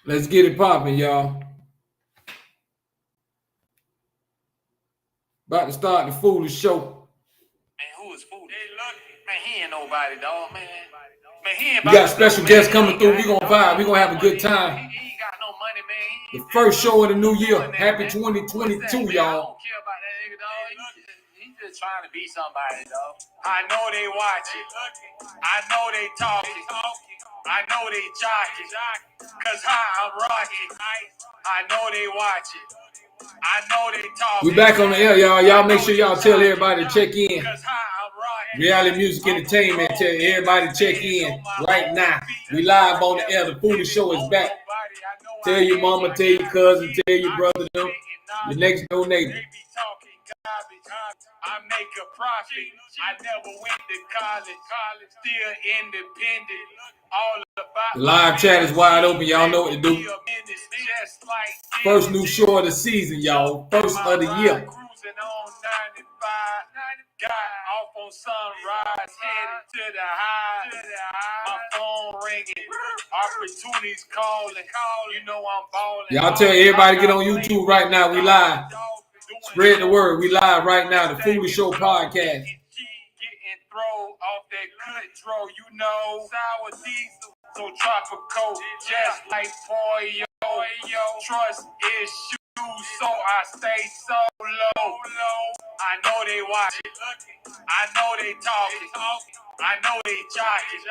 Let's get it popping, y'all. About to start the foolish show. Man, who is foolish? Man, he ain't nobody, dog, man. Man, he ain't We about got to special do, guests man. coming through. We gonna vibe. We gonna have a good He time. ain't got no money, man. The first show of the new year. Doing that, Happy man. 2022, What's that, man? I y'all. don't care about that nigga, dog. He just trying to be somebody, dog. I know they watching. I know they talking. I know they jocking. Cause I'm rocking. I know they watching. I know they talking. We back on the air, y'all. Y'all make sure y'all tell everybody to check in. Cause I'm rocking. Reality Music Entertainment. Tell everybody to check in right now. We live on the air. The foolish show is back. Tell your mama, tell your cousin, tell your brother, them, your next door neighbor. I make a profit. I never went to college. Still independent. All about The live chat is wide open. Y'all know what to do. First new show of the season, y'all. First of the year. Cruising on 95. Got off on Sunrise, headed to the high. My phone ringing. Opportunities calling. You know I'm balling. Y'all tell everybody to get on YouTube right now. We live. Spread the word. We live right now. The Foolish Show podcast. Getting thrown off that good throw, you know. Sour diesel, so tropical, just like Pollo. Trust issues, so I stay so low. I know they watching. I know they talking. I know they jocking.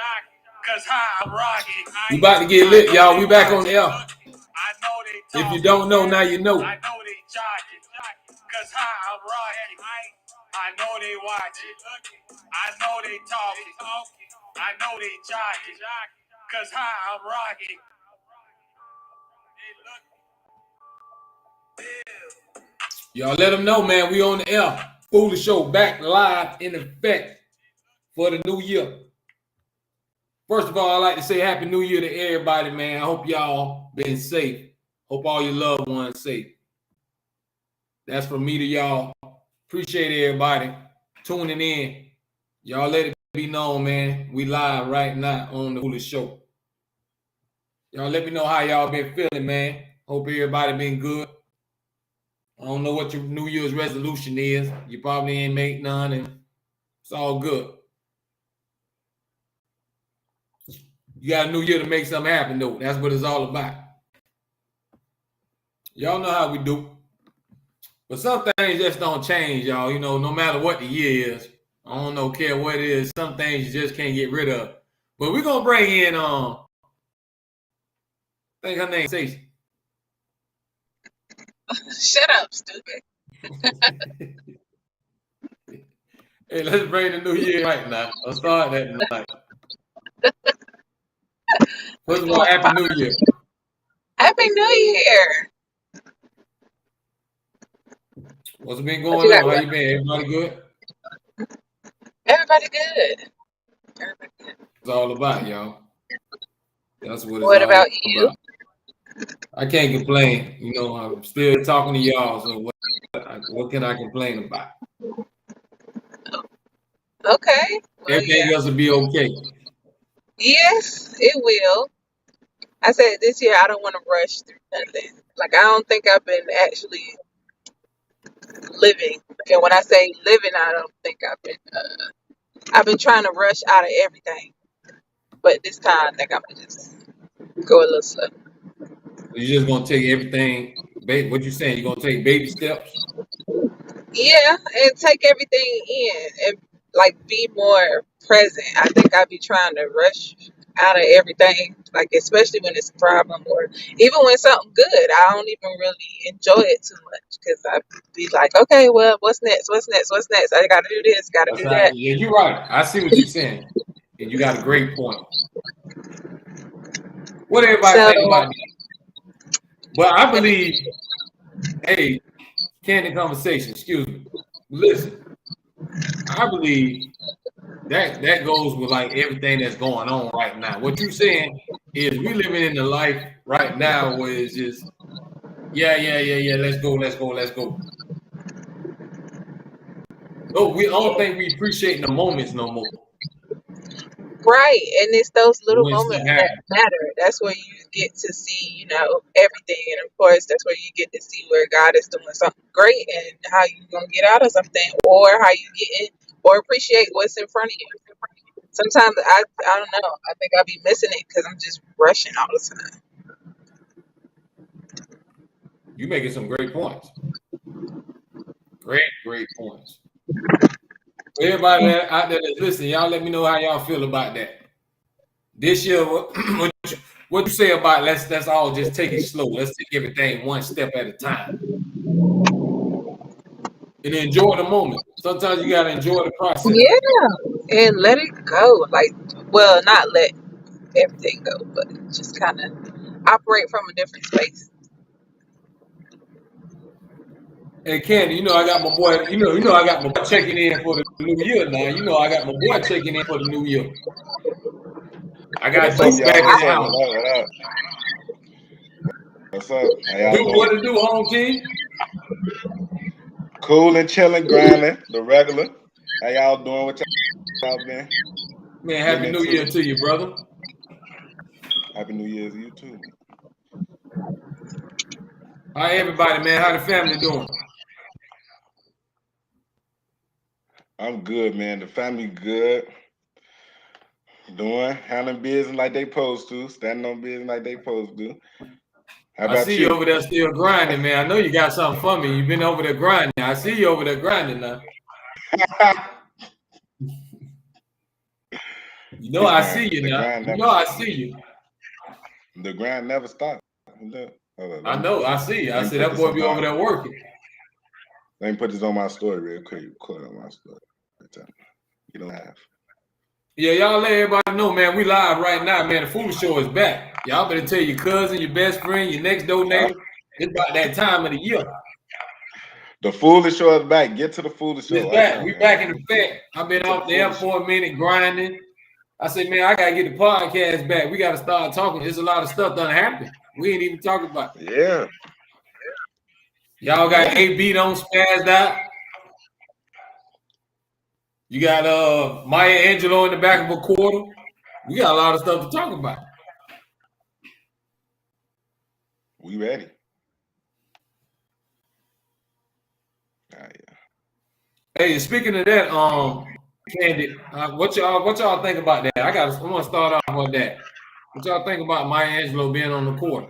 Cause I'm rocking. We about to get lit, y'all. We back on the air. I know they talking. If you don't know, now you know. I know they jocking. Cause I'm rocking. I know they watching. I know they talking. I know they jocking. Cause I'm rocking. Y'all let them know, man. We on the air. Foolish Show back live in effect for the new year. First of all, I'd like to say Happy New Year to everybody, man. I hope y'all been safe. Hope all your loved ones safe. That's from me to y'all. Appreciate everybody tuning in. Y'all let it be known, man. We live right now on the Foolish Show. Y'all let me know how y'all been feeling, man. Hope everybody been good. I don't know what your New Year's resolution is. You probably ain't make none, and it's all good. You got a new year to make something happen, though. That's what it's all about. Y'all know how we do. But some things just don't change, y'all. You know, no matter what the year is. I don't care what it is. Some things you just can't get rid of. But we're going to bring in, I think her name's Stacey. Shut up, stupid. Hey, let's bring the new year right now. Let's start that tonight. First of all, Happy New Year. Happy New Year. What's been going on? How you been? Everybody good? Everybody good. Everybody good. It's all about, y'all. That's what it's What all about you? about. I can't complain. You know, I'm still talking to y'all, so what can I complain about? Okay. Well, Everything else will be okay. yes, it will. I said this year I don't want to rush through nothing. Like I don't think I've been actually living. And when I say living, I don't think I've been trying to rush out of everything. But this time I think I'm gonna just go a little slow. You're just gonna take everything. What you saying? You're gonna take baby steps? Yeah, and take everything in and like be more present. I think I'd be trying to rush out of everything, like especially when it's a problem or even when something good. I don't even really enjoy it too much because I'd be like, okay, well, what's next? What's next? What's next? I got to do this, got to do that. Yeah, you're right. I see what you're saying, and you got a great point. What everybody think about me? Well, I believe. Hey, candid conversation. Excuse me. Listen, I believe that goes with like everything that's going on right now. What you're saying is we living in the life right now where it's just yeah. Let's go. No, I don't think we appreciate the moments no more. Right, and it's those little When moments something that happens. matter. That's where you get to see, you know, everything. And of course, that's where you get to see where God is doing something great and how you gonna get out of something, or how you get in, or appreciate what's in front of you. Sometimes I don't know. I think I'll be missing it because I'm just rushing all the time. You making some great points. Great points. Everybody out there that's listening, y'all let me know how y'all feel about that. This year, what you say about let's all just take it slow. Let's take everything one step at a time. And enjoy the moment. Sometimes you gotta enjoy the process. Yeah, and let it go. Like, well, not let everything go, but just kind of operate from a different space. And Candy, you know I got my boy, you know I got my boy checking in for the new year now. You know I got my boy checking in for the new year. I got What's up, Duke y'all? back in What's the up? house. What up? What's up? How y'all Duke, what doing? to do, home team? Cool and chilling, grinding, the regular. How y'all doing? What y'all been Man, getting happy new year into? to you, brother. Happy New Year to you too. How everybody, man? How the family doing? I'm good, man. The family good. Handling business like they supposed to, standing on business like they supposed to. How I about see you you? over there still grinding, man. I know you got something for me. You've been over there grinding. I see you over there grinding now. You know I see you The now. grind You never know I see you. the grind never stops. I know. I see you. I Let me see put that this boy on be over there working. my story real quick. Put it on my story. You don't have. Yeah, y'all let everybody know, man. We live right now, man. The Foolish Show is back. Y'all better tell your cousin, your best friend, your next door neighbor. It's about that time of the year. The Foolish Show is back. Get to the Foolish Show. It's back. We back in effect. I've been out there for a minute grinding. I said, man, I gotta get the podcast back. We gotta start talking. There's a lot of stuff done happened. We ain't even talking about it. Yeah. Y'all got AB on spazzed out. You got Maya Angelou in the back of a quarter. We got a lot of stuff to talk about. We ready. Yeah. Hey, speaking of that, Candy, what y'all think about that? I want to start off with that. What y'all think about Maya Angelou being on the court?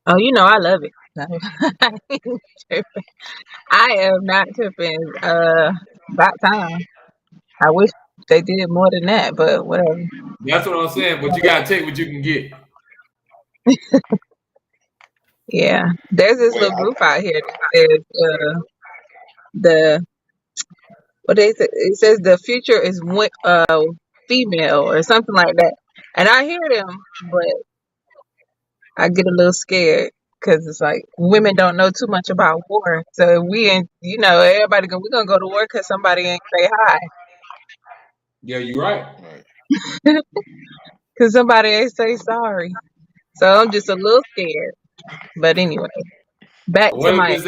Oh, you know I love it. I ain't tripping. I am not tripping. About time. I wish they did more than that, but whatever. That's what I'm saying. But you gotta take what you can get. Yeah, there's this Wait, little group out here that says the what they say, it says the future is female or something like that, and I hear them, but I get a little scared because it's like women don't know too much about war, so we ain't, you know, we're gonna go to war because somebody ain't say hi, Yeah, you're right. because somebody ain't say sorry. So I'm just a little scared. But anyway, back to What if my it's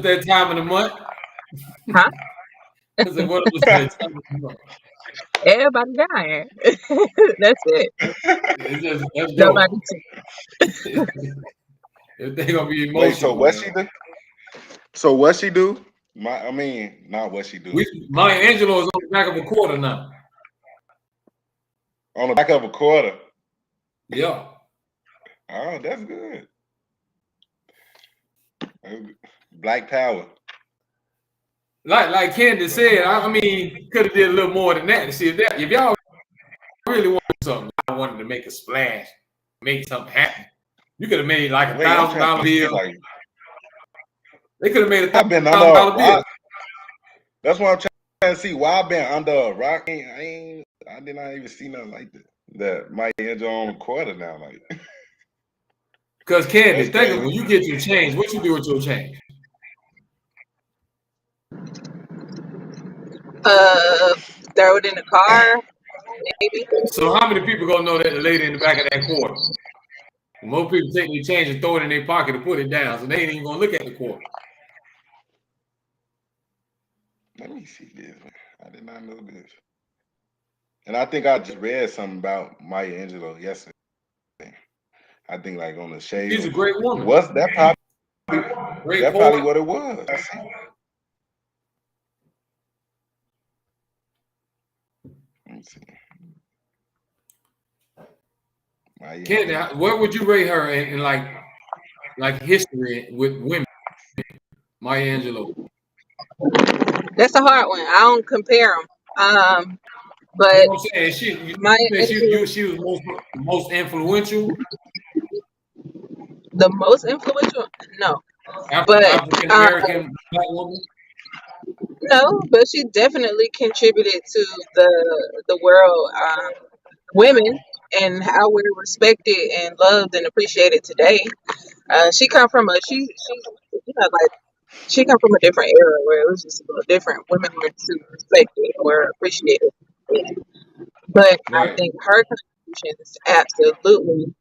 that time of the month? huh? I said, what if it's that time of the month? Everybody dying. That's it. It's just let's go. Nobody. If they gonna be Wait, so emotional, what man. she do? So what she do? Not what she do. Maya Angelou is on the back of a quarter now. On the back of a quarter. Yeah. Oh, that's good. Black power. Like Candace said, I mean, could have did a little more than that to see if y'all really wanted something, I wanted to make a splash, make something happen. You could have made like $1,000 bill. They could have made I've been under $1,000 a bill. rock. That's what I'm trying to see. Why I've been under a rock? I did not even see nothing like that. That Maya Angelou on a quarter now, like. Because Candy, think of when you get your change, what you do with your change? Throw it in the car, maybe. So how many people gonna know that the lady in the back of that quarter? Most people take their change and throw it in their pocket and put it down, so they ain't even gonna look at the quarter. Let me see this. I did not know this. And I think I just read something about Maya Angelou yesterday. I think like on the shade. She's a great woman. What's that probably? Great That's poet. probably what it was. Let me see. Candy, where would you rate her in like history with women? Maya Angelou. That's a hard one. I don't compare them. But You know what I'm saying? Maya She was most influential. the most influential? No, but African American black woman. no, but she definitely contributed to the world, women, and how we're respected and loved and appreciated today. She come from a like she come from a different era where it was just a little different. Women were too respected or appreciated, but I Right. think her contributions absolutely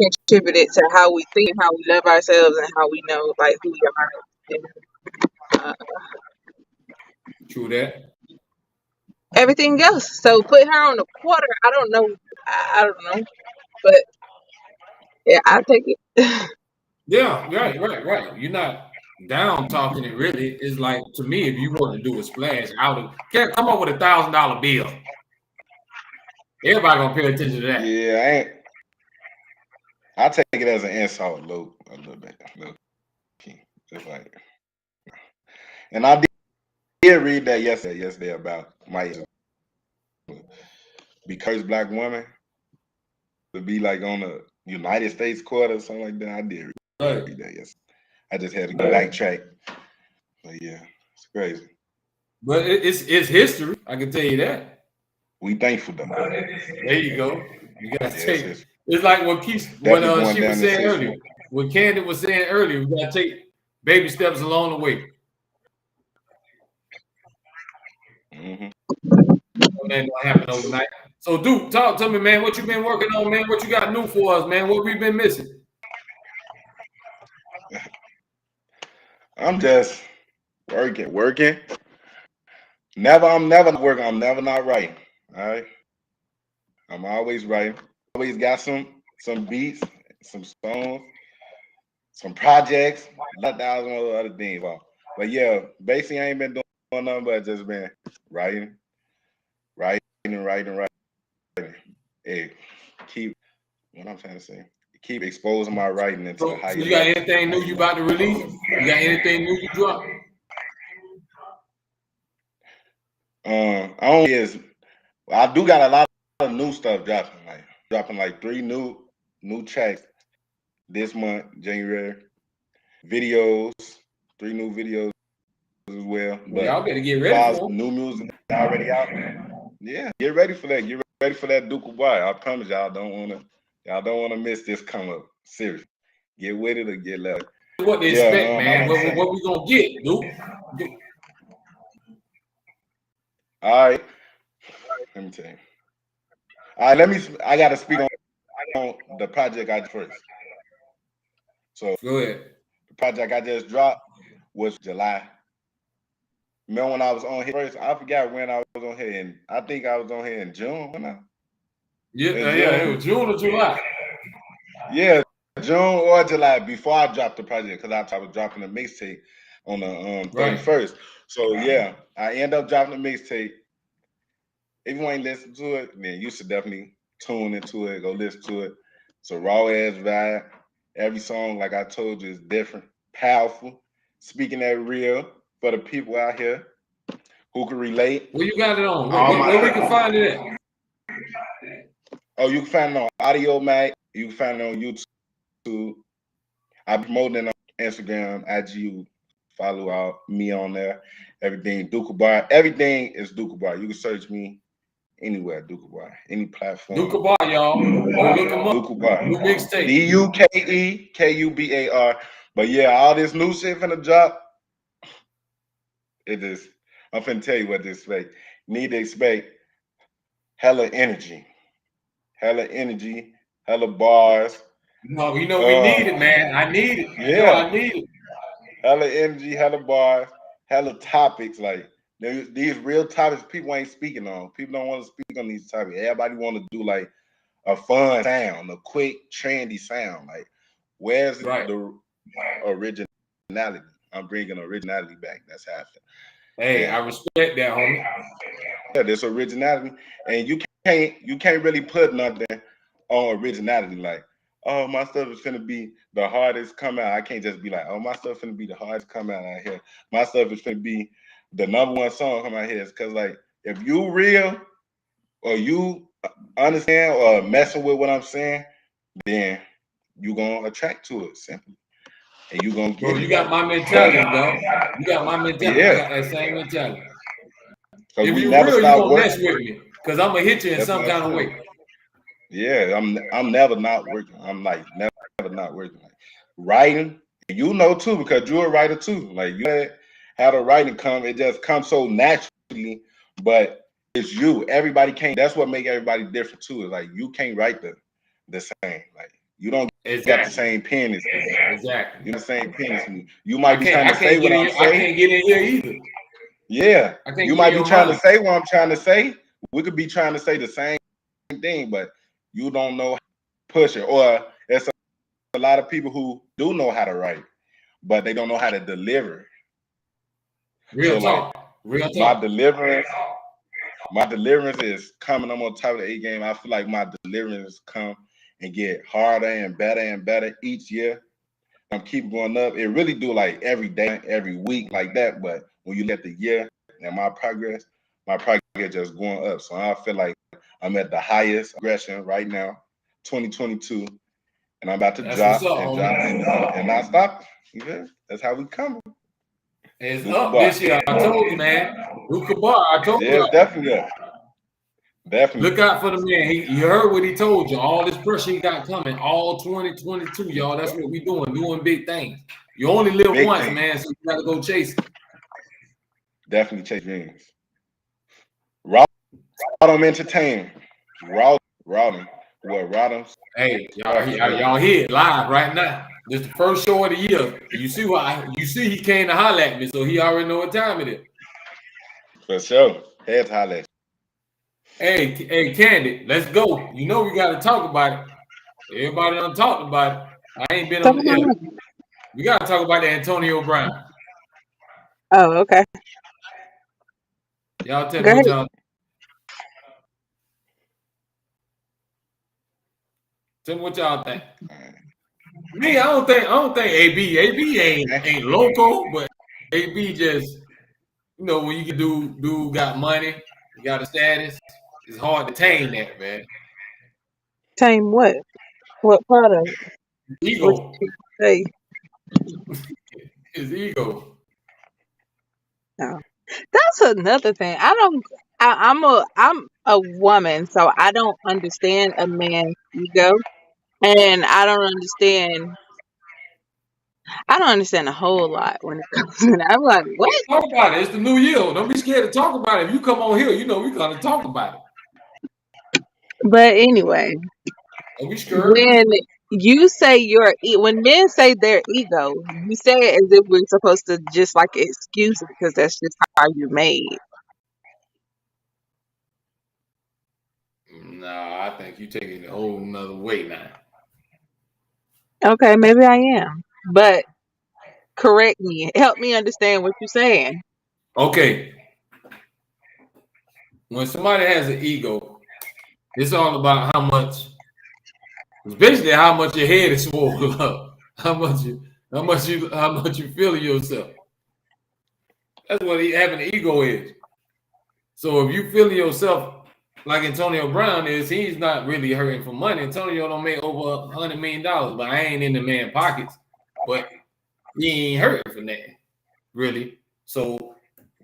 contributed to how we think, how we love ourselves, and how we know like who we are. And, True that. everything else. So put her on the quarter. I don't know. I don't know, but yeah, I take it. Yeah, right. You're not down talking it really. It's like to me, if you want to do a splash can't come up with $1,000 bill. Everybody gonna pay attention to that. Yeah, I take it as an insult, Luke, a little bit. Just like, and I did read that yesterday about Maya, because black women to be like on the United States court or something like that. I did read that yesterday. I just had to go backtrack. But yeah, it's crazy. But it's history. I can tell you that. We thankful though. There you go. You gotta take it's it's like what she was saying earlier. What Candy was saying earlier, we gotta take baby steps along the way. Mm-hmm. That don't happen overnight. So Duke, talk to me, man. What you been working on, man? What you got new for us, man? What we been missing? I'm just working. I'm never working. I'm never not writing. All right. I'm always writing. Always got some beats, some songs, some projects, 1,000 other things. But yeah, basically I ain't been doing nothing but just been writing. Hey, keep what I'm trying to say. Keep exposing my writing into the higher. So you got anything new you about to release? You got anything new you drop? I do got a lot of new stuff dropping like 3 new tracks this month, January. Videos, 3 new videos as well. But y'all better get ready for new music already out. Yeah, get ready for that. Get ready for that Duke Boy. I promise y'all don't wanna miss this come up. Seriously. Get with it or get left. What they expect, man. What we gonna get, Duke? All right. Let me tell you. All right, I gotta speak on the project I did first. So go ahead. The project I just dropped was July. Remember when I was on here first? I forgot when I was on here, and I think I was on here in June. It was June or July. Yeah, June or July before I dropped the project, because I was dropping a mixtape on the 31st. So yeah, I end up dropping the mixtape. If you ain't listened to it, then you should definitely tune into it. Go listen to it. It's a raw ass vibe. Every song, like I told you, is different, powerful, speaking that real for the people out here who can relate. Where you got it on? Where we can find it at? Oh, you can find it on Audiomack. You can find it on YouTube. I'm promoting it on Instagram, IG. Follow me on there. Everything Duke Bar. Everything is Duke Bar. You can search me anywhere, Duke Bar. Any platform. Duke Bar, y'all. Go look him up. Duke Bar. New mixtape. DUKEKUBAR. But yeah, all this new shit finna drop. I'm finna tell you what to expect. Need to expect hella energy. Hella bars. No, we need it, man. I need it. Yeah. I need it. Hella energy, hella bars, hella topics. Like these real topics people ain't speaking on. People don't want to speak on these topics. Everybody want to do like a fun sound, a quick, trendy sound. Like, where's the originality? I'm bringing originality back. That's happening. Hey, I respect that, homie. Yeah, there's originality, and you can't really put nothing on originality. Like, oh, my stuff is gonna be the hardest come out. I can't just be like, oh, my stuff gonna be the hardest come out here. My stuff is gonna be the #1 song come out here. It's because, like, if you real or you understand or messing with what I'm saying, then you gonna attract to it simply. And you gonna get you got my mentality, dog. You got my mentality. Yeah. I got that same mentality. If we you never real, you stop gonna working. mess with me. Cause I'm gonna hit you in That's some what I'm kind of saying. way. Yeah, I'm never not working. I'm like never not working. Like, writing, you know too, because you're a writer too. Like, you had the writing come, it just comes so naturally, but it's you. Everybody can't. That's what make everybody different too. Is like, you can't write the same. Like, you don't got the same pen as me. Exactly. You the same pen as me. You might be trying to say what I'm saying. I can't get in here either. Yeah, you might be trying to say what I'm trying to say. We could be trying to say the same thing, but you don't know how to push it. Or there's a lot of people who do know how to write, but they don't know how to deliver. Real talk. My deliverance is coming. I'm on top of the A game. I feel like my deliverance come and get harder and better each year. I'm keep going up. It really do, like, every day, every week, like that. But when you let the year and my progress just going up. So I feel like I'm at the highest aggression right now, 2022, and I'm about to drop and not stop. Yeah, that's how we coming. It's up this year. I told you, man. Luka Bar, I told you. Yeah, definitely up. Definitely. Look out for the man. You heard what he told you. All this pressure he got coming, all 2022, y'all. That's what we doing big things. You only live once, man, so you gotta go chase it. Definitely chase dreams. Rodham Entertainment. Rodham. What, Rodham? Hey, y'all here live right now. This is the first show of the year. You see he came to holler at me, so he already know what time it is. For sure. Head to holler at you. Hey, Candy, let's go. You know we gotta talk about it. Everybody done talked about it. I ain't been on the air. We gotta talk about the Antonio Brown. Oh, okay. Y'all tell me what y'all. Tell me what y'all think. Me, I don't think AB ain't local, but AB just, you know, when you can do got money, you got a status, it's hard to tame that, man. Tame what? What part of it? Ego. Hey. His ego. No. That's another thing. I'm a woman, so I don't understand a man's ego. And I don't understand a whole lot when it comes to that. I'm like, what? Talk about it. It's the new year. Don't be scared to talk about it. If you come on here, you know we're gonna talk about it. But anyway, don't be scared. When you say when men say their ego, you say it as if we're supposed to just like excuse it because that's just how you're made. Nah, I think you taking it a whole nother way now. Okay, maybe I am. But correct me. Help me understand what you're saying. Okay. When somebody has an ego, it's all about how much. It's basically how much your head is swollen up. How much you feel yourself. That's what having an ego is. So if you feel yourself like Antonio Brown is, he's not really hurting for money. Antonio don't make over $100 million, but I ain't in the man's pockets. But he ain't hurting from that, really. So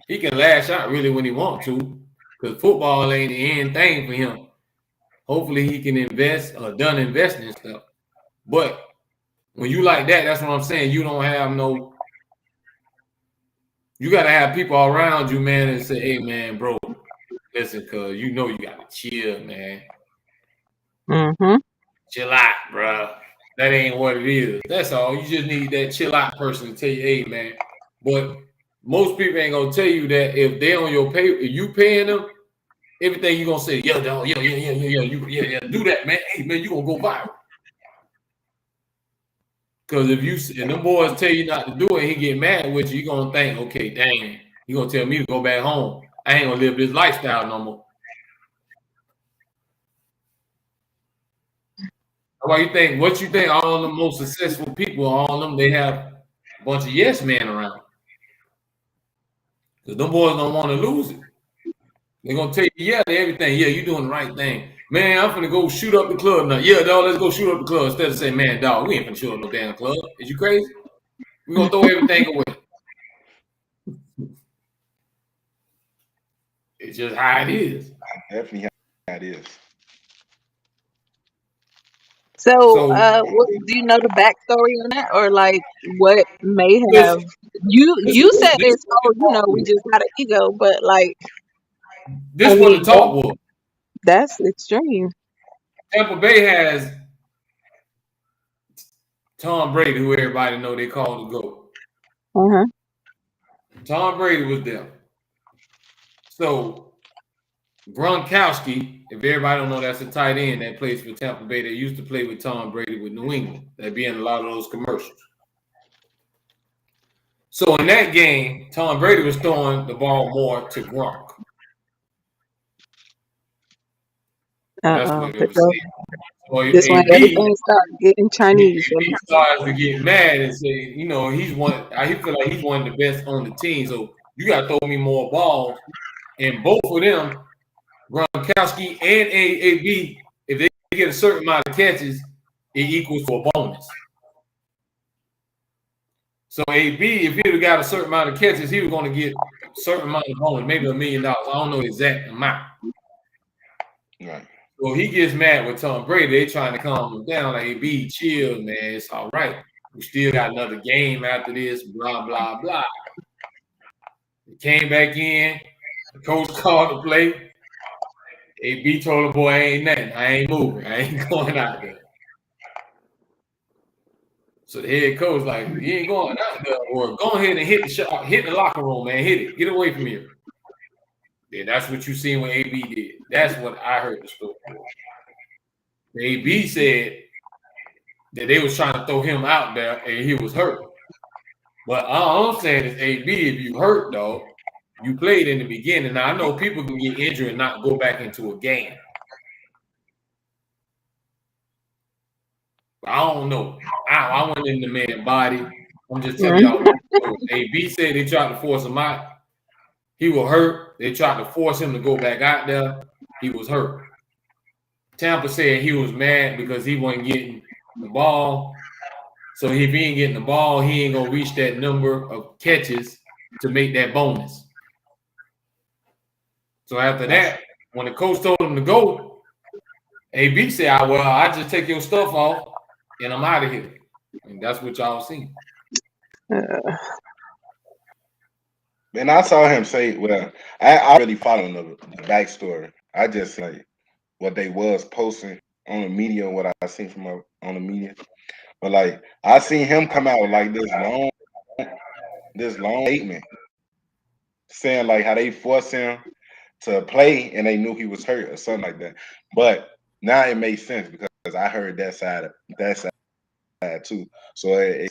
he can lash out really when he wants to, because football ain't the end thing for him. Hopefully he can invest or done investing and stuff. But when you like that, that's what I'm saying. You don't have no. You gotta have people around you, man, and say, "Hey, man, bro, listen, cause you know you gotta chill, man. Mm-hmm. Chill out, bro. That ain't what it is. That's all. You just need that chill out person to tell you, hey, man. But most people ain't gonna tell you that if they on your pay, if you paying them, everything you gonna say, yeah, dog, yeah, do that, man. Hey, man, you gonna go viral. Because if you and them boys tell you not to do it, he get mad with you, you gonna think, okay, dang, you gonna tell me to go back home. I ain't gonna live this lifestyle no more. What you think? What you think? All the most successful people, all of them, they have a bunch of yes men around. Because them boys don't want to lose it. They're gonna tell you, yeah, to everything. Yeah, you doing the right thing. Man, I'm finna go shoot up the club now. Yeah, dog, let's go shoot up the club. Instead of saying, man, dog, we ain't finna shoot up no damn club. Is you crazy? We're gonna throw everything away. It's just how it is. Definitely how it is. So, do you know the backstory on that, or like what may have you said it's we just got an ego, but like this what the talk was. That's extreme. Tampa Bay has Tom Brady, who everybody know they call the GOAT. Tom Brady was there. So Gronkowski, if everybody don't know, that's a tight end that plays for Tampa Bay. They used to play with Tom Brady with New England. They'd be in a lot of those commercials. So in that game, Tom Brady was throwing the ball more to Gronk. That's what it was saying. So this one, everything started getting Chinese. He starts to get mad and say, he feel like he's one of the best on the team. So you got to throw me more balls. And both of them, Gronkowski and AB, if they get a certain amount of catches, it equals to a bonus. So AB, if he'd have got a certain amount of catches, he was going to get a certain amount of bonus, maybe $1 million. I don't know the exact amount. Right. So he gets mad with Tom Brady. They trying to calm him down. Like, AB, chill, man. It's all right. We still got another game after this, blah, blah, blah. He came back in. The coach called the play. AB told the boy, ain't nothing. I ain't moving. I ain't going out there. So the head coach like, you ain't going out there. Or go ahead and hit the shot. Hit the locker room, man. Hit it. Get away from here. Yeah, that's what you seen when AB did. That's what I heard the story. AB said that they was trying to throw him out there and he was hurt. But all I'm saying is, AB, if you hurt, though, you played in the beginning. Now, I know people can get injured and not go back into a game. But I don't know. I went in the man's body. I'm just telling y'all. AB said they tried to force him out. He was hurt. They tried to force him to go back out there. He was hurt. Tampa said he was mad because he wasn't getting the ball. So if he ain't getting the ball, he ain't going to reach that number of catches to make that bonus. So after that, when the coach told him to go, AB said, well, I just take your stuff off and I'm out of here. And that's what y'all seen. And I saw him say, well, I really following the backstory. I just like what they was posting on the media, what I seen from on the media. But like I seen him come out with like this long statement saying like how they forced him to play and they knew he was hurt or something like that. But now it makes sense because I heard that side too. So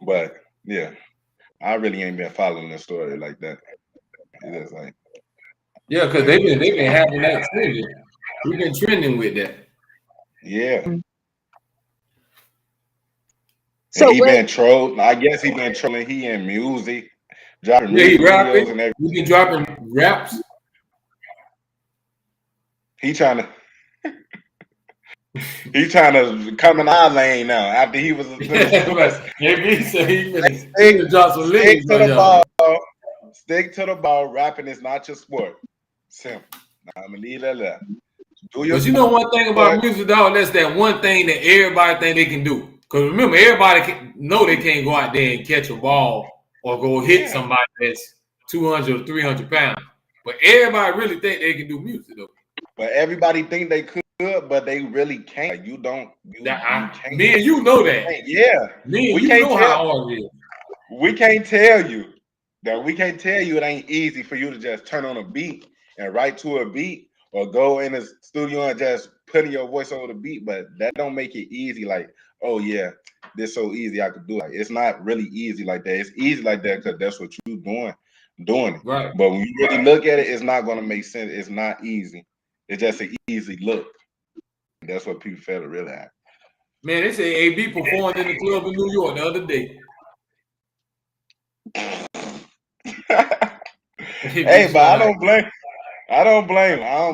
but yeah. I really ain't been following the story like that. It's like, yeah, because they've been having that trending. We've been trending with that. Yeah. So he been trolled. I guess he been trolling. He in music, dropping music videos and everything. He been dropping raps. He trying to come in our lane now after he was he said he drop some lyrics. Stick to the ball. Rapping is not your sport. Simple. Now, I'm gonna leave that there. But you know one thing about music, dog, that's that one thing that everybody think they can do. Because remember, everybody know they can't go out there and catch a ball or go hit somebody that's 200 or 300 pounds. But everybody really think they can do music, though. But everybody think they could, but they really can't. Like, you don't. You can't. Me and you know that. Yeah. Me and you know how hard it is. We can't tell you that. We can't tell you it ain't easy for you to just turn on a beat and write to a beat, or go in the studio and just putting your voice over the beat, but that don't make it easy. Like, oh yeah, this so easy I could do it. Like, it's not really easy like that. It's easy like that because that's what you doing it. Right. But when you really look at it, it's not gonna make sense. It's not easy. It's just an easy look. That's what people fail to realize. Man, they say AB performed in the club in New York the other day. Hey, but I don't blame. I don't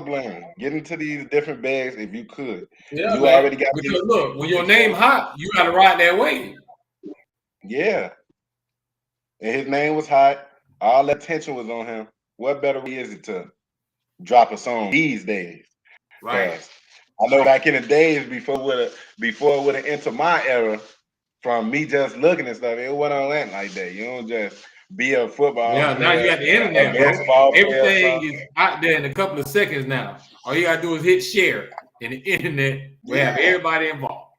blame. Get into these different bags if you could. Yeah, you man. already got because look, when your name hot, you gotta ride that wave. Yeah. And his name was hot. All the attention was on him. What better way is it to drop a song these days? Right. I know back in the days before it would have entered my era, from me just looking and stuff, it wasn't like that. You don't just be a football player. Now you got the internet, bro. Everything is out there in a couple of seconds now. All you gotta do is hit share, and the internet will have everybody involved.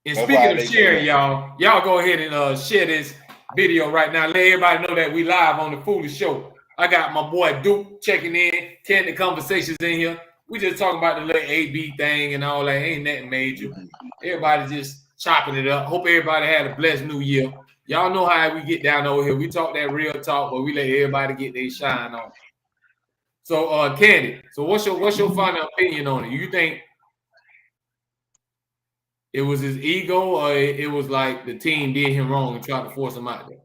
And speaking of sharing, y'all go ahead and share this video right now. Let everybody know that we live on the Foolish Show. I got my boy Duke checking in, Candid Conversations in here. We just talking about the little AB thing and all that. Ain't nothing major. Everybody just chopping it up. Hope everybody had a blessed new year. Y'all know how we get down over here. We talk that real talk, but we let everybody get their shine on. So, Candy, so what's your final opinion on it? You think it was his ego, or it was like the team did him wrong and tried to force him out there?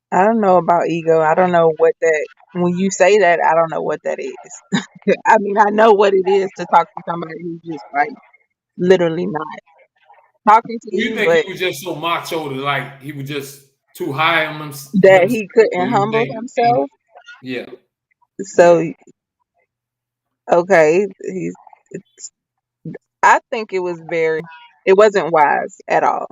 I don't know about ego. I don't know what that, when you say that, I don't know what that is. I mean, I know what it is to talk to somebody who's just like literally not talking to you, think but he was just so macho, like he was just too high on himself, that he couldn't humble himself. Yeah. So, okay, I think it wasn't wise at all.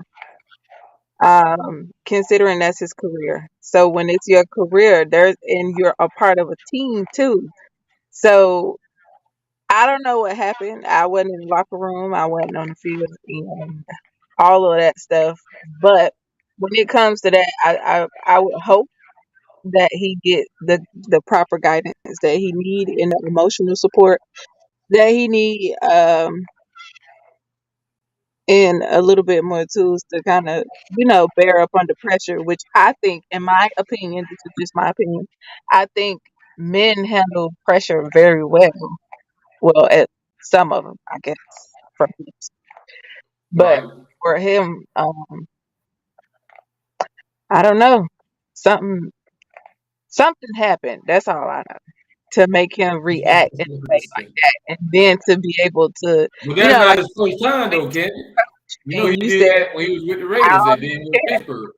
Considering that's his career. So when it's your career, and you're a part of a team too. So I don't know what happened. I wasn't in the locker room. I wasn't on the field and all of that stuff. But when it comes to that, I would hope that he get the proper guidance that he need and the emotional support that he need, and a little bit more tools to kind of, bear up under pressure, which I think, in my opinion, this is just my opinion, I think men handle pressure very well. Well, at some of them, I guess, from him. But for him, I don't know. Something happened. That's all I know. To make him react in a way like that, and then to be able to, But that's not his first time, though, Ken. You know, he did that when he was with the Raiders and then with Pittsburgh.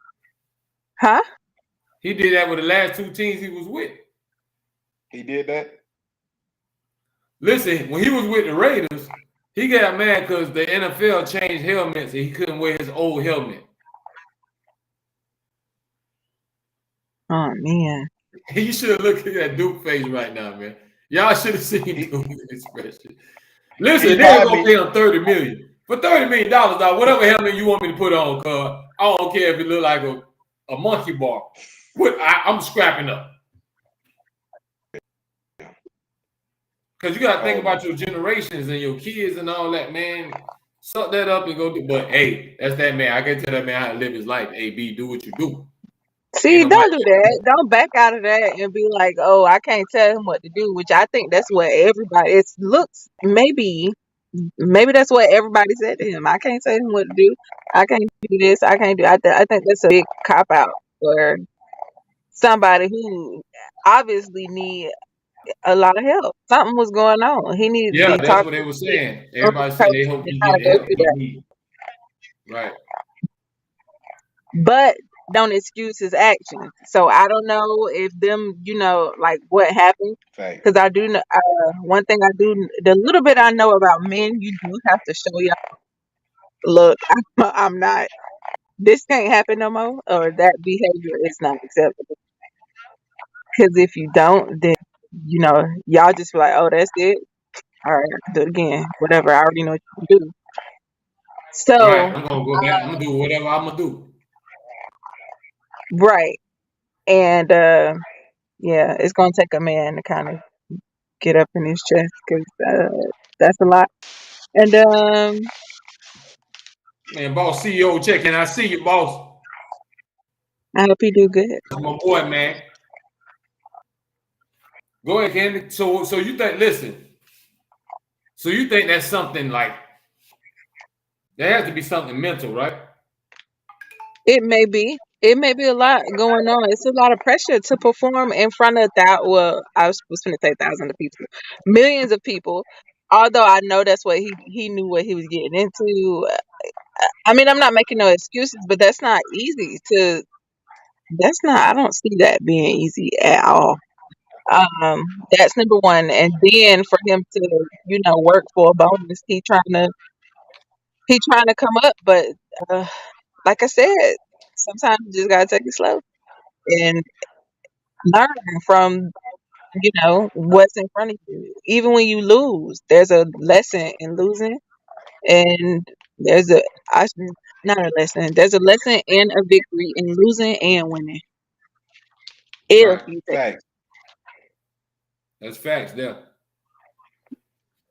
Huh? He did that with the last two teams he was with. He did that? Listen, when he was with the Raiders, he got mad because the NFL changed helmets and he couldn't wear his old helmet. Oh, man. You should have looked at that Duke face right now, man. Y'all should have seen Duke's expression. Listen, they're going to pay him $30 million. For $30 million, dog, whatever helmet you want me to put on, cuz I don't care if it look like a monkey bar. I'm scrapping up. Because you got to think about your generations and your kids and all that, man. Suck that up and go do. But, hey, that's that man. I can tell that man how to live his life. Hey, B, do what you do. See, don't do that. Don't back out of that and be like, oh, I can't tell him what to do, which I think that's what everybody, maybe that's what everybody said to him. I can't tell him what to do. I can't do this. I can't do. I think that's a big cop out for somebody who obviously need a lot of help. Something was going on. He needed to be that's what they were saying. Everybody said they hope he get help he needs. Right. But don't excuse his actions. So I don't know if them, like what happened. Because I do know, one thing I do, the little bit I know about men, you do have to show y'all, look, I'm not, this can't happen no more, or that behavior is not acceptable. Because if you don't, then, y'all just be like, oh, that's it. All right, I can do it again. Whatever, I already know what you can do. So right. I'm gonna go back. I'm gonna do whatever I'm gonna do. Right. And Yeah, it's gonna take a man to kind of get up in his chest because that's a lot. And Man, boss CEO checking. I see you, boss. I hope he do good. That's my boy, man. Go ahead, Candy. So you think? Listen. So you think that's something like there has to be something mental, right? It may be. It may be a lot going on. It's a lot of pressure to perform in front of that. Well, I was going to say thousands of people, millions of people. Although I know that's what he knew what he was getting into. I mean, I'm not making no excuses, but that's not easy to. That's not. I don't see that being easy at all. That's number one, and then for him to work for a bonus, he trying to come up, but uh, like I said, sometimes you just gotta take it slow and learn from what's in front of you. Even when you lose, there's a lesson in losing, and there's a I should- not a lesson. There's a lesson and a victory in losing and winning. If Right. you take Facts. That's facts there.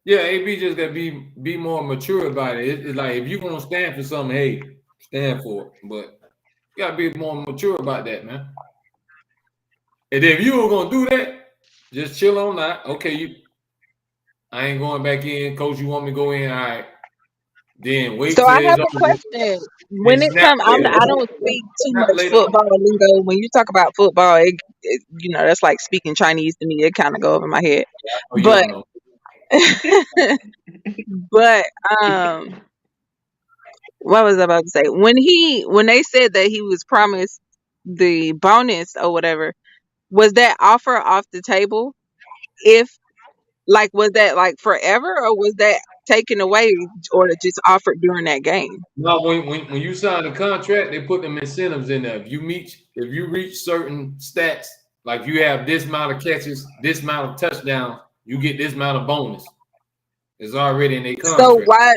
Yeah, AB just gotta be more mature about it. It's like if you're gonna stand for something, hey, stand for it. But you gotta be more mature about that, man. And then if you were gonna do that, just chill on that. Okay, I ain't going back in. Coach, you want me to go in? All right. Then wait So till I it's have a over. question. Then When it snap comes, later. I don't speak too Snap much later. football lingo. When you talk about football, that's like speaking Chinese to me. It kind of go over my head. Oh, you But don't know. but what was I about to say? When they said that he was promised the bonus or whatever, was that offer off the table? If was that like forever, or was that taken away or just offered during that game? No, when you sign a contract, they put them incentives in there. If you reach certain stats, like you have this amount of catches, this amount of touchdowns, you get this amount of bonus. It's already in their So contract. why?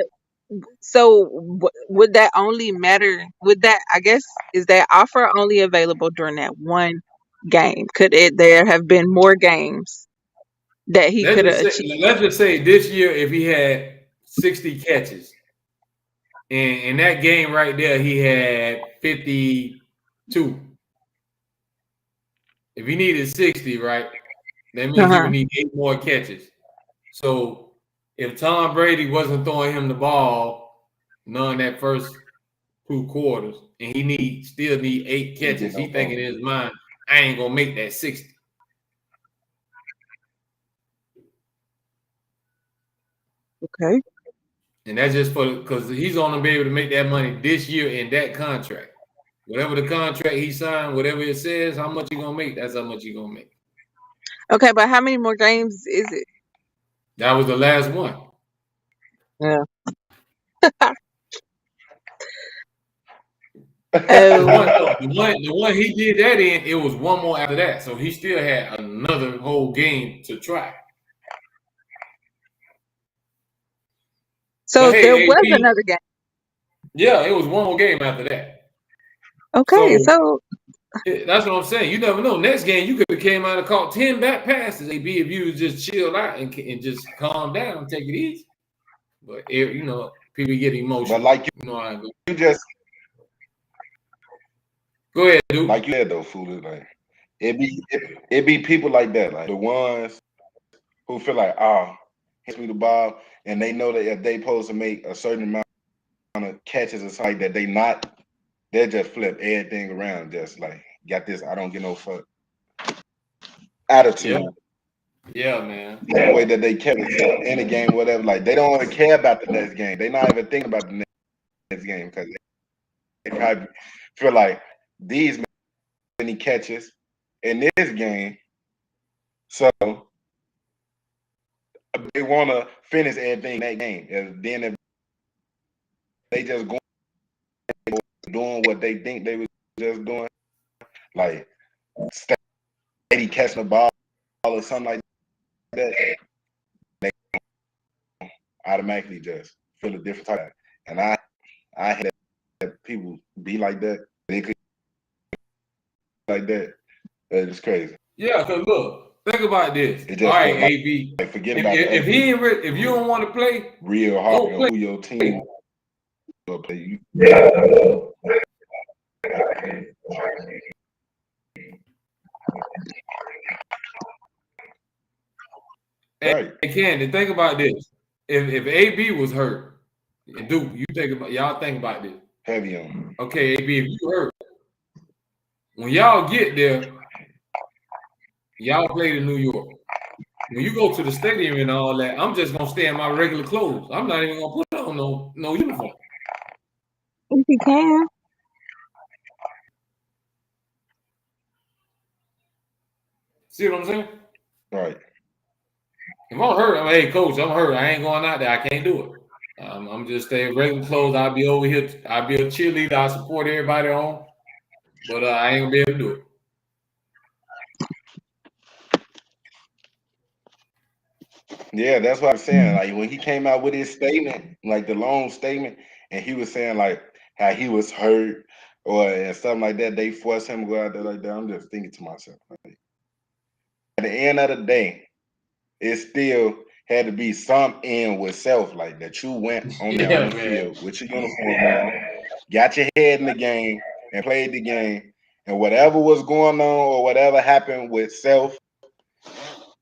Would that only matter? Would that, I guess, is that offer only available during that one game? Could there have been more games that he could have achieved? Let's just say this year, if he had 60 catches, and in that game right there, he had 52. If he needed 60, right, that means he Uh-huh. would need 8 more catches. So if Tom Brady wasn't throwing him the ball none that first 2 quarters, and he still need 8 catches, he thinking in his mind, I ain't gonna make that 60. Okay. And that's just because he's only be able to make that money this year in that contract. Whatever the contract he signed, whatever it says, how much he gonna make, that's how much he gonna make. Okay, but how many more games is it? That was the last one. Yeah. The one he did that in, it was one more after that. So he still had another whole game to try. So But there hey, was AB, another game. yeah, it was one more game after that. Okay, So so that's what I'm saying. You never know. Next game, you could have came out and caught 10 back passes. AB, if you just chill out and just calm down, take it easy. But people get emotional. But like you know how it goes. you just Go ahead, dude. like you said though, foolish. Like it be people like that, like the ones who feel like, hits me the ball, and they know that if they supposed to make a certain amount of catches or something like that, they'll just flip everything around, just like got this. I don't get no fuck attitude. Yeah, man. The way that they kept it in the game, whatever. Like they don't even care about the next game. They're not even thinking about the next game because they probably feel like these many catches in this game, so they want to finish everything in that game. And then if they just going doing what they think they was just doing, like steady catching the ball or something like that, they automatically just feel a different type. And I had that people be like that. They could like that. It's crazy. Yeah, because look, think about this. It All just right, felt like, AB. forget about the If he ain't if you don't want to play, real hard go on play. who your team will play. Right. Hey, Candy, think about this. If AB was hurt, Duke, you think about y'all think about this. Heavy on. Okay, AB, if you hurt, when y'all get there, y'all play in New York. When you go to the stadium and all that, I'm just gonna stay in my regular clothes. I'm not even gonna put on no uniform. If you can. See what I'm saying? Right. If I'm hurt, hey coach, I'm hurt. I ain't going out there. I can't do it. I'm just staying regular clothes. I'll be over here. I'll be a cheerleader. I support everybody on, but I ain't gonna be able to do it. Yeah, that's what I'm saying. Like when he came out with his statement, like the long statement, and he was saying like how he was hurt or and something like that, they forced him to go out there like that. I'm just thinking to myself, like, at the end of the day, it still had to be some end with self, like that you went on there on the field with your uniform on, got your head in the game and played the game, and whatever was going on or whatever happened with self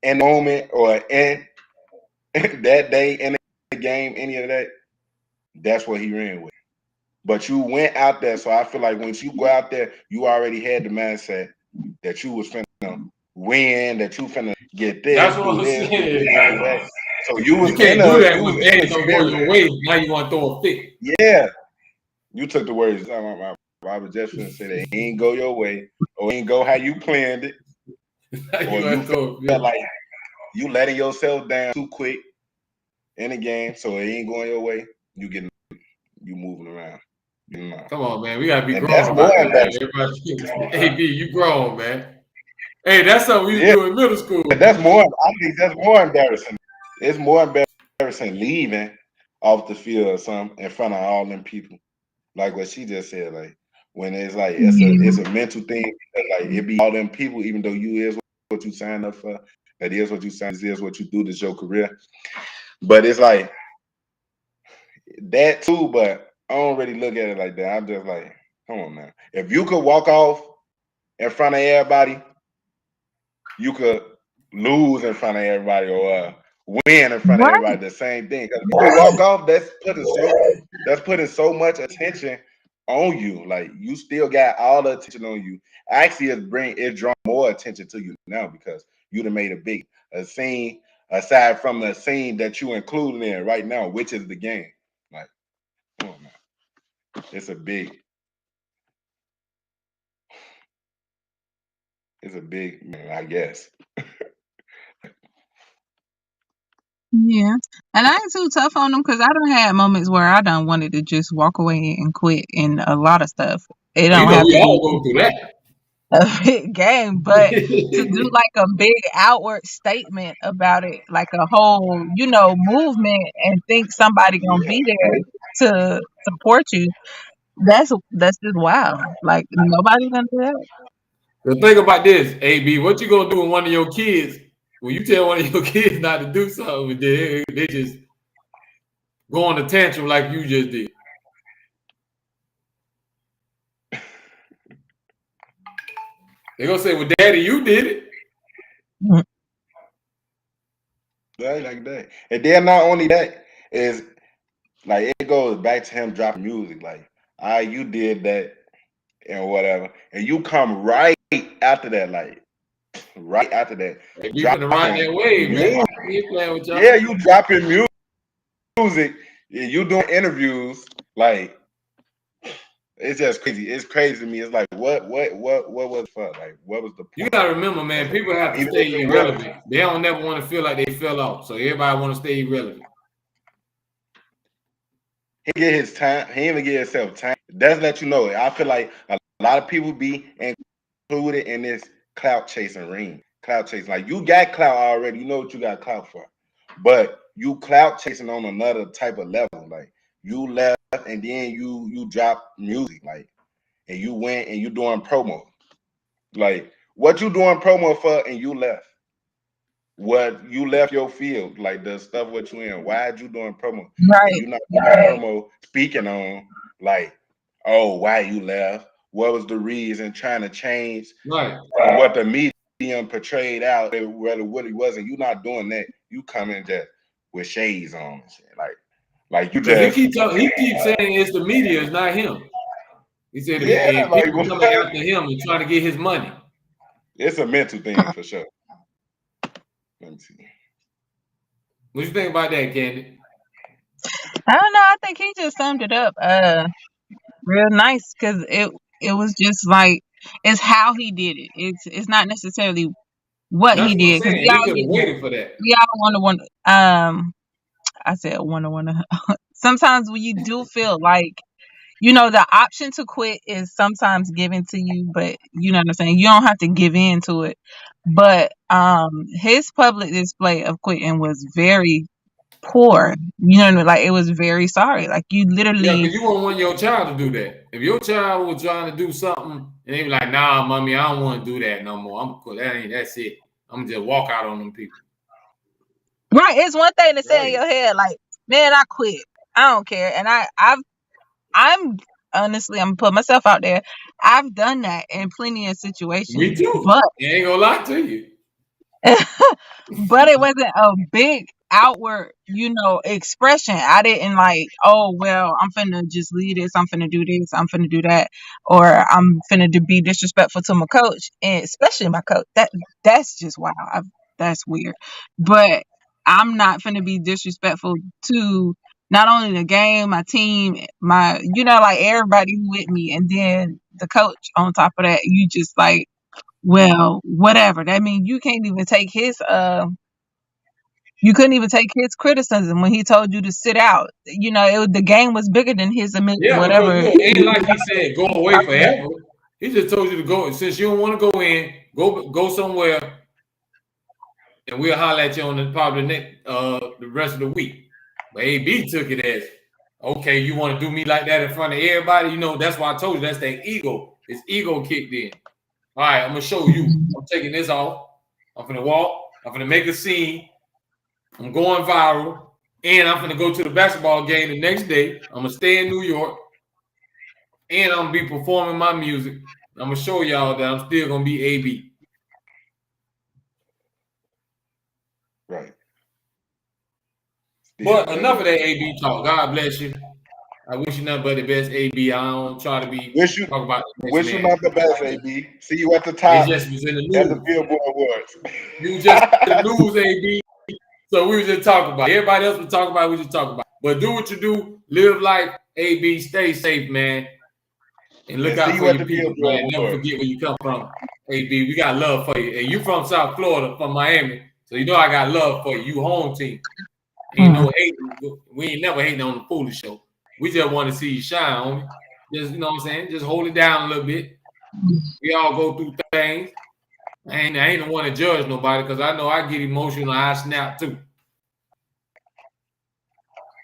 in the moment or in that day in the game, any of that, that's what he ran with. But you went out there, so I feel like once you go out there, you already had the mindset that you was finna win, that you finna get this, That's what do I'm this, saying. do that. So you was You can't in do a, that you when was in things the don't go spirit. your way. Now you want to throw a fit. Yeah, you took the words. I was just finna say that he ain't go your way, or ain't go how you planned it, or you felt like you letting yourself down too quick in the game, so it ain't going your way. You moving around. Come on, man. We gotta be And grown that's about more this. embarrassing. AB, you grown, man. Hey, that's something we used to do in middle school. That's more. I think that's more embarrassing. It's more embarrassing leaving off the field or something in front of all them people. Like what she just said. Like when it's like it's a mental thing. Like it be all them people, even though you is what you signed up for. That is what you signed. This is what you do. This is your career. But it's like that too. But I don't really look at it like that. I'm just like, come on, man. If you could walk off in front of everybody, you could lose in front of everybody or win in front of everybody. The same thing. Because if you walk off, that's putting so much attention on you. Like you still got all the attention on you. Actually, it drawn more attention to you now because you'd have made a scene aside from the scene that you included in right now, which is the game. Like, come on, man. It's a big man, I guess. Yeah, and I ain't too tough on them because I don't have moments where I don't wanted to just walk away and quit in a lot of stuff. It don't have we to all be go through that. a big game, but to do like a big outward statement about it, like a whole, movement, and think somebody gonna be there to support you, that's just wild. Like nobody's gonna do that. The thing about this, AB, what you gonna do when one of your kids, when you tell one of your kids not to do something, they just go on a tantrum like you just did. They're gonna say, well, Daddy, you did it. Right, like that. And then not only that is like it goes back to him dropping music. Like, you did that and whatever. And you come right after that, like right after that. Like, you finna ride that wave, man. He ain't playing with y'all. Yeah, you dropping music. You doing interviews. Like, it's just crazy. It's crazy to me. It's like what was fun? Like what was the point? You gotta remember, man, people have to stay irrelevant. They don't never want to feel like they fell off. So everybody want to stay irrelevant. He get his time. He even get himself time. That's let you know. I feel like a lot of people be included in this clout chasing ring. Clout chasing. Like you got clout already. You know what you got clout for. But you clout chasing on another type of level. Like you left and then you drop music. Like and you went and you doing promo. Like what you doing promo for, and you left. What you left your field, like the stuff what you in. Why you doing promo? Right. And you not doing promo speaking on like, oh, why you left? What was the reason? Trying to change what the medium portrayed out, whether what it wasn't. You not doing that. You come in just with shades on and shit. Like you just he keeps saying it's the media, it's not him. He said people coming after him and trying to get his money. It's a mental thing for sure. Let me see. What you think about that, Candy? I don't know. I think he just summed it up real nice, because it was just like, it's how he did it. It's not necessarily what he did, because he could have waited for that. We all want I said want to. Sometimes when you do feel like, you know, the option to quit is sometimes given to you, but you know what I'm saying? You don't have to give in to it. But his public display of quitting was very poor. You know, like, it was very sorry. Like, you literally... Yeah, because you wouldn't want your child to do that. If your child was trying to do something and they be like, nah, mommy, I don't want to do that no more. That's it. I'm just walk out on them people. Right. It's one thing to say in your head, like, man, I quit. I don't care. And I'm honestly, I'm gonna put myself out there. I've done that in plenty of situations. Me too. But I ain't gonna lie to you. But it wasn't a big outward, you know, expression. I didn't like, oh, well, I'm finna just leave this. I'm finna do this. I'm finna do that. Or I'm finna be disrespectful to my coach, and especially my coach. That's just wow. That's weird. But I'm not finna be disrespectful to not only the game, my team, my, you know, like, everybody who with me, and then the coach on top of that. You just like, well, whatever. That means you can't even take his you couldn't even take his criticism when he told you to sit out. You know, the game was bigger than his whatever. It ain't like he said go away forever. He just told you to go. Since you don't want to go in, go somewhere, and we'll holler at you on the rest of the week. But AB took it as, okay, you want to do me like that in front of everybody? You know, that's why I told you that's that ego. His ego kicked in. All right, I'm gonna show you. I'm taking this off. I'm gonna walk. I'm gonna make a scene. I'm going viral, and I'm gonna go to the basketball game the next day. I'm gonna stay in New York, and I'm gonna be performing my music. I'm gonna show y'all that I'm still gonna be AB. Right. But enough of that AB talk. God bless you. I wish you nothing but the best, AB. I don't try to be talk about the wish you not the best, AB. See you at the top. It just was in the news. At the Billboard Awards. You just in the news, AB. So we were just talking about it. Everybody else was talking about it, we just talking about it. But do what you do, live life, AB, stay safe, man. And look out for your people, man. Never forget where you come from, AB. We got love for you. And you from South Florida, from Miami. So you know I got love for you. You home team. Ain't no hating. We ain't never hating on the Foolish Show. We just want to see you shine, homie. Just, you know what I'm saying? Just hold it down a little bit. We all go through things. I ain't the one to judge nobody, because I know I get emotional. I snap too.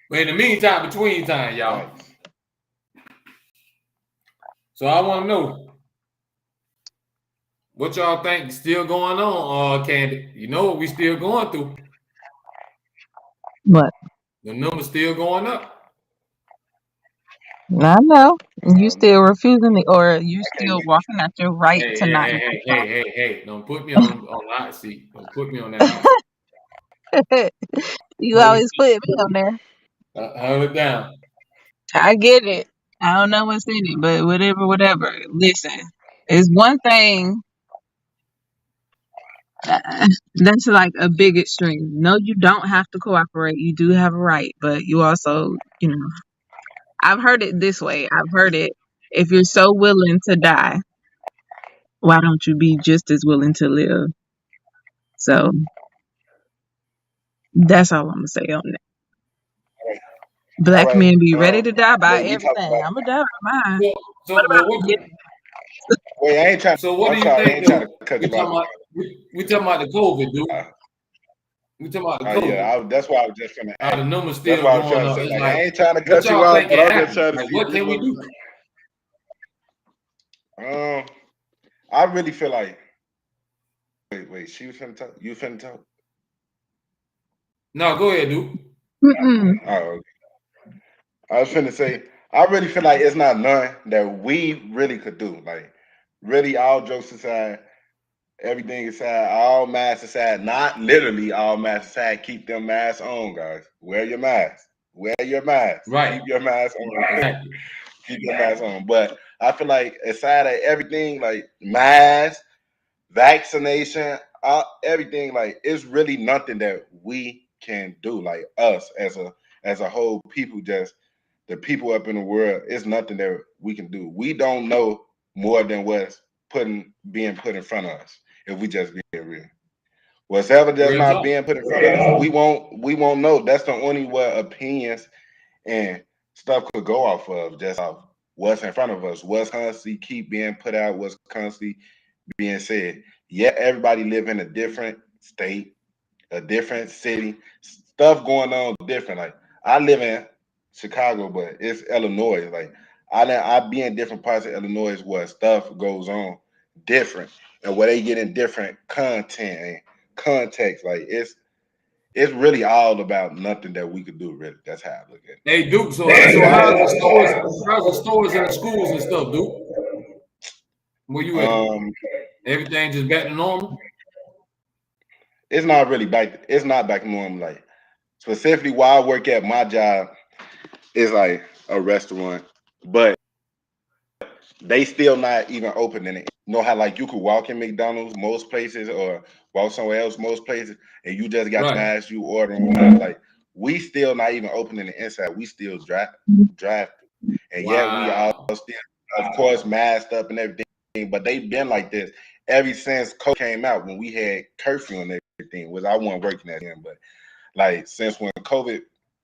But in the meantime, between time, y'all. So I want to know what y'all think is still going on, Candy. You know what we still going through. What? The number's still going up. I know. You still refusing it, or you still walking out your right to not. Hey. Don't put me on the hot seat. Don't put me on that hot seat. You always put me on there. Hold it down. I get it. I don't know what's in it, but whatever. Listen, it's one thing. That's like a big extreme. No, you don't have to cooperate. You do have a right, but you also, you know, I've heard it this way. I've heard it, if you're so willing to die, why don't you be just as willing to live? So that's all I'm gonna say on that. Black men be ready to die by everything. I'm gonna die by mine. Wait, I ain't trying. So what do you think? We talking about the COVID, dude. We talking about the COVID. Yeah, that's why I was just gonna ask. The numbers still going up. Like, I ain't trying to cut you off, but I'm just trying to see what can we do? I really feel like Wait. She was finna talk. You finna talk? No, go ahead, dude. Mm-mm. Oh, okay. I was finna say, I really feel like it's not none that we really could do. Like, really, all jokes aside, everything aside, all masks aside, not literally all masks aside, keep them masks on, guys. Wear your mask. Wear your mask. Right. Keep your mask on. Exactly. Keep your mask on. But I feel like aside of everything, like mask, vaccination, everything, like it's really nothing that we can do. Like us as a whole people, just the people up in the world, it's nothing that we can do. We don't know more than what's being put in front of us. If we just being real, whatever that's Real not talk. being put in front of us, we won't know. That's the only what opinions and stuff could go off of, just off what's in front of us, what's constantly keep being put out, what's constantly being said. Yeah, everybody live in a different state, a different city, stuff going on different. Like I live in Chicago, but it's Illinois. Like I be in different parts of Illinois where stuff goes on different and where they get in different content and context. Like it's really all about nothing that we could do. Really, that's how I look at it. Hey, Duke. So how's the stores? How's the stores and the schools and stuff, Duke? Where you at? Everything just back to normal? It's not really back. It's not back to normal. Like specifically, while I work at my job, is like a restaurant, but they still not even open in it. You know how like you could walk in McDonald's most places or walk somewhere else most places, and you just got to ask you order on. Like we still not even opening the inside. We still drive, and yet we all still, of course, masked up and everything. But they've been like this ever since COVID came out when we had curfew and everything. Was I wasn't working at him, but like since when COVID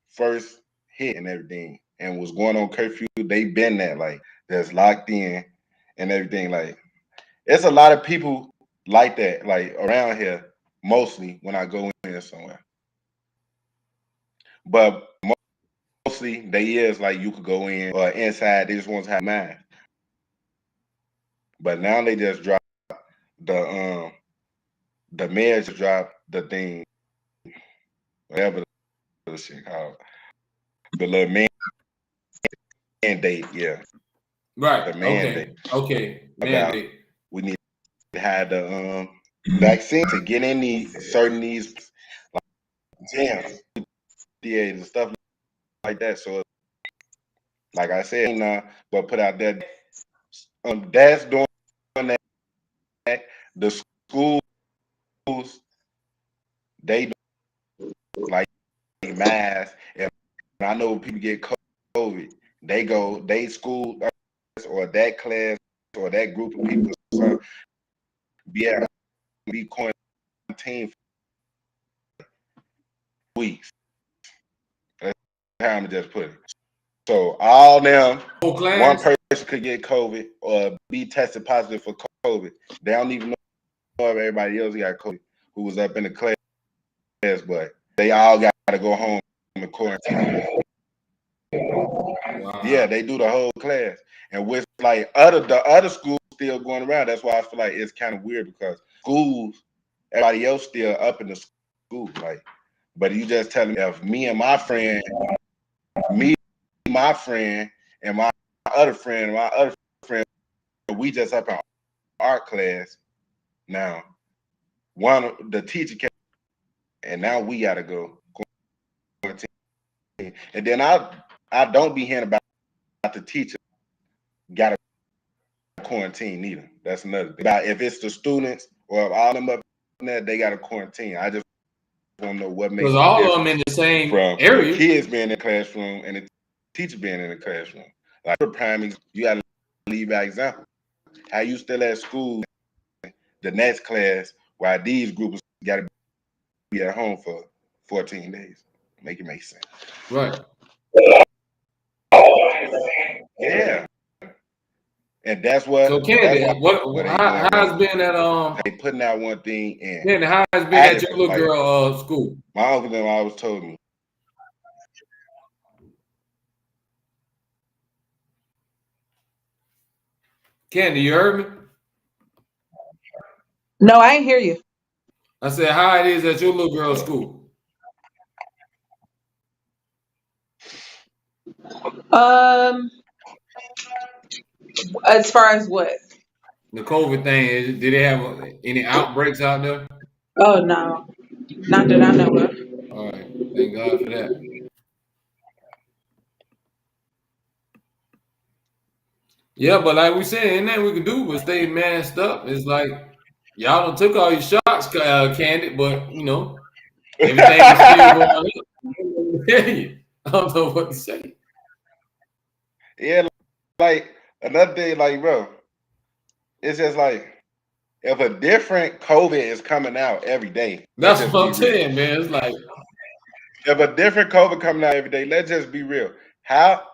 first hit and everything and was going on curfew, they been that like that's locked in and everything. Like it's a lot of people like that, like around here, mostly when I go in somewhere. But mostly they is like you could go in or inside, they just want to have mask. But now they just drop the mayor just dropped the thing, whatever the shit called. The little mandate, yeah. Right. The mandate. Okay. Mandate. About we need to have the vaccine to get in these certain like gyms, DAs and stuff like that. So like I said, but put out there that's doing that. The schools, they do like masks, and I know when people get COVID, they school or that class or that group of people be quarantined for weeks. That's how I'm just put it. So all them, one person could get COVID or be tested positive for COVID. They don't even know if everybody else got COVID who was up in the class, but they all got to go home and quarantine. Wow. Yeah, they do the whole class, and with like the other schools still going around. That's why I feel like it's kind of weird because schools, everybody else still up in the school, like. But you just telling me if me and my friend, my friend, and my other friend, we just up in art class now. The teacher came, and now we gotta go quarantine. And then I don't be hearing about the teacher gotta quarantine either. That's another thing. About if it's the students or if all them up there, they gotta quarantine. I just don't know what makes because all of them in the same area. The kids being in the classroom and the teacher being in the classroom. Like for primary, you gotta leave by example. How you still at school the next class while these groups gotta be at home for 14 days. Make it make sense. Right. Yeah. And that's what. So Candy, how's been at they putting out one thing in. Candy, how's been at your little girl school? My uncle and always told me. Candy, you heard me? No, I ain't hear you. I said, how it is at your little girl's school? As far as what? The COVID thing, did they have any outbreaks out there? Oh no, not that I know of. All right, thank God for that. Yeah, but like we said, ain't nothing we can do but stay masked up. It's like y'all done took all your shots, Candid, but you know everything is still going on. I don't know what to say. Yeah, like another thing, like bro, it's just like if a different COVID is coming out every day, That's what I'm saying, man. It's like if a different COVID coming out every day, let's just be real. How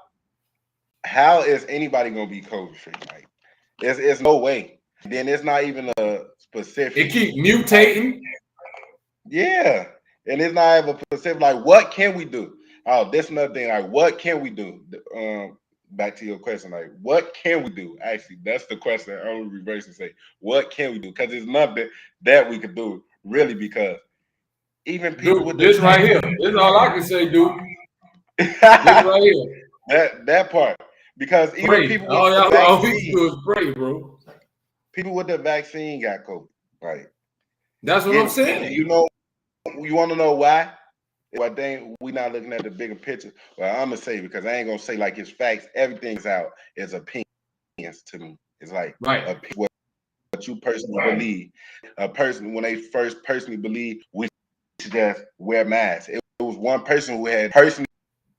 is anybody gonna be COVID free? Like, it's no way. Then it's not even a specific. It keep mutating. Yeah, and it's not even specific. Like, what can we do? Oh, that's another thing. Like, what can we do? Back to your question. Like, what can we do? Actually, that's the question. I will reverse and say, what can we do? Because there's nothing that we could do really. Because even people Dude, with this right here. This is all I can say, dude. This right here. That part. Because pray. Even people with all the all we vaccine, can do is pray, bro. people with the vaccine got COVID. Right. That's what I'm saying. You know, you want to know why? I think we're not looking at the bigger picture. Well, I'm gonna say, because I ain't gonna say like it's facts. Everything's out as opinions to me. It's like right. What you personally believe. A person, when they first personally believe, we should just wear masks. It was one person who had personally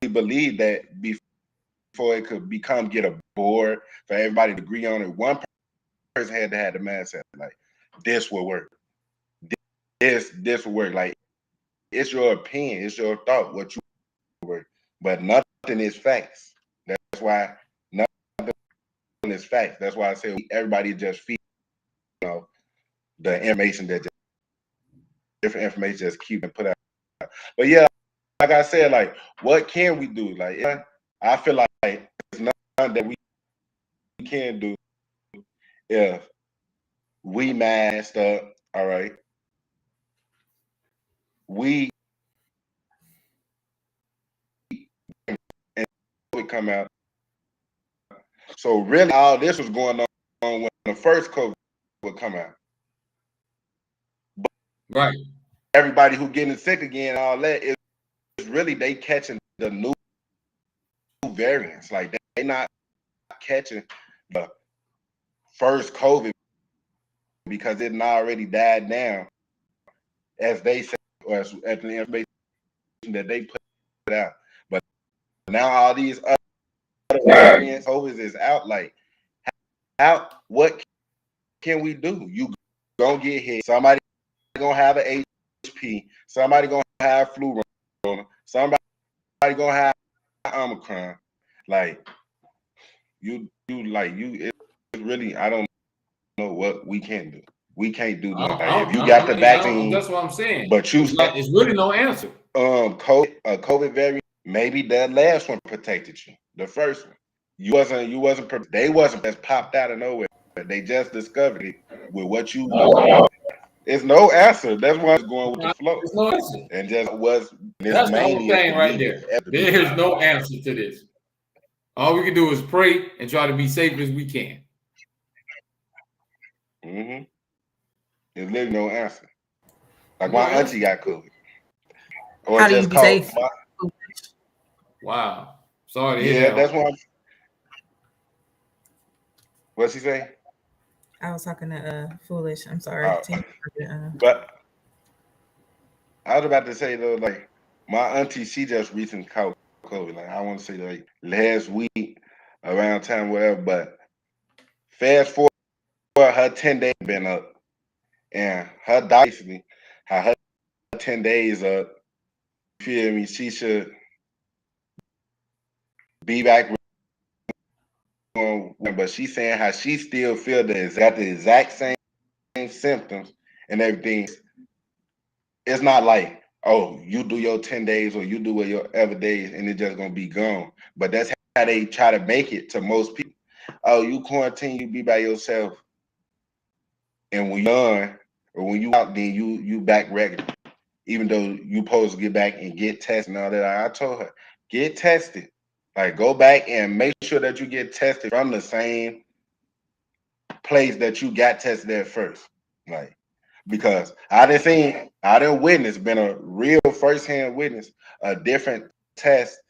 believed that before it could get a board for everybody to agree on it. One person had to have the mask set. Like, this will work. This will work. Like, it's your opinion, it's your thought, what you work, but nothing is facts. That's why nothing is facts. That's why I say everybody just feeds, the information that different information just keep and put out. But yeah, like I said, like, what can we do? Like, I feel like there's nothing that we can do if we masked up. All right, we come out. So really, all this was going on when the first COVID would come out. But right. Everybody who getting sick again, all that is really they catching the new variants. Like, they not catching the first COVID because it already died down, as they say, or as the information that they put out. But now all these other variants, COVID is out. Like, what can we do? You gonna get hit. Somebody gonna have an HP. Somebody gonna have flu. Somebody gonna have Omicron. Like, it's really, I don't know what we can do. We can't do nothing. If you got the vaccine, that's what I'm saying. But it's really no answer. COVID variant, maybe that last one protected you. The first one, you wasn't. They wasn't just popped out of nowhere. They just discovered it with what you. It's no answer. That's why it's going with the flow. There's no answer. And just was. That's the whole thing right there. There's no answer to this. All we can do is pray and try to be safe as we can. Mm-hmm. There's literally no answer. Like, my auntie got COVID. Or how do you be safe? Wow. Sorry to hear that. That's why. What's he say? I was talking to Foolish. I'm sorry. But I was about to say, though, like, my auntie, she just recently caught COVID. Like, I want to say, like, last week, around time, whatever. But fast forward, her 10 days been up. And her basically, how her 10 days up, you feel me, she should be back. But she's saying how she still feel the exact same symptoms and everything. It's not like, oh, you do your 10 days or you do whatever days and it's just gonna be gone. But that's how they try to make it to most people. Oh, you quarantine, you be by yourself. And when you're done, or when you out, then you back regular. Even though you supposed to get back and get tested and all that. I told her, get tested. Like, go back and make sure that you get tested from the same place that you got tested at first. Like, because I didn't witness, been a real firsthand witness, a different test,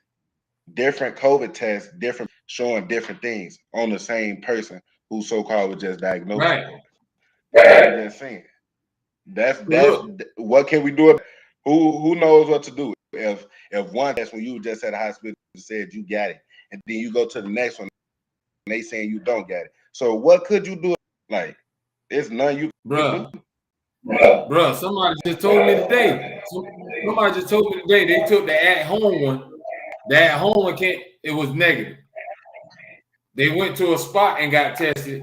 different COVID test, different showing different things on the same person who so-called was just diagnosed. Right. I'm just saying. That's what can we do? Who knows what to do? If one test when you just at the hospital said you got it, and then you go to the next one and they saying you don't get it. So what could you do? Like, it's none you Bruh. Bruh, somebody just told me today. They took the at-home one. The at-home one it was negative. They went to a spot and got tested,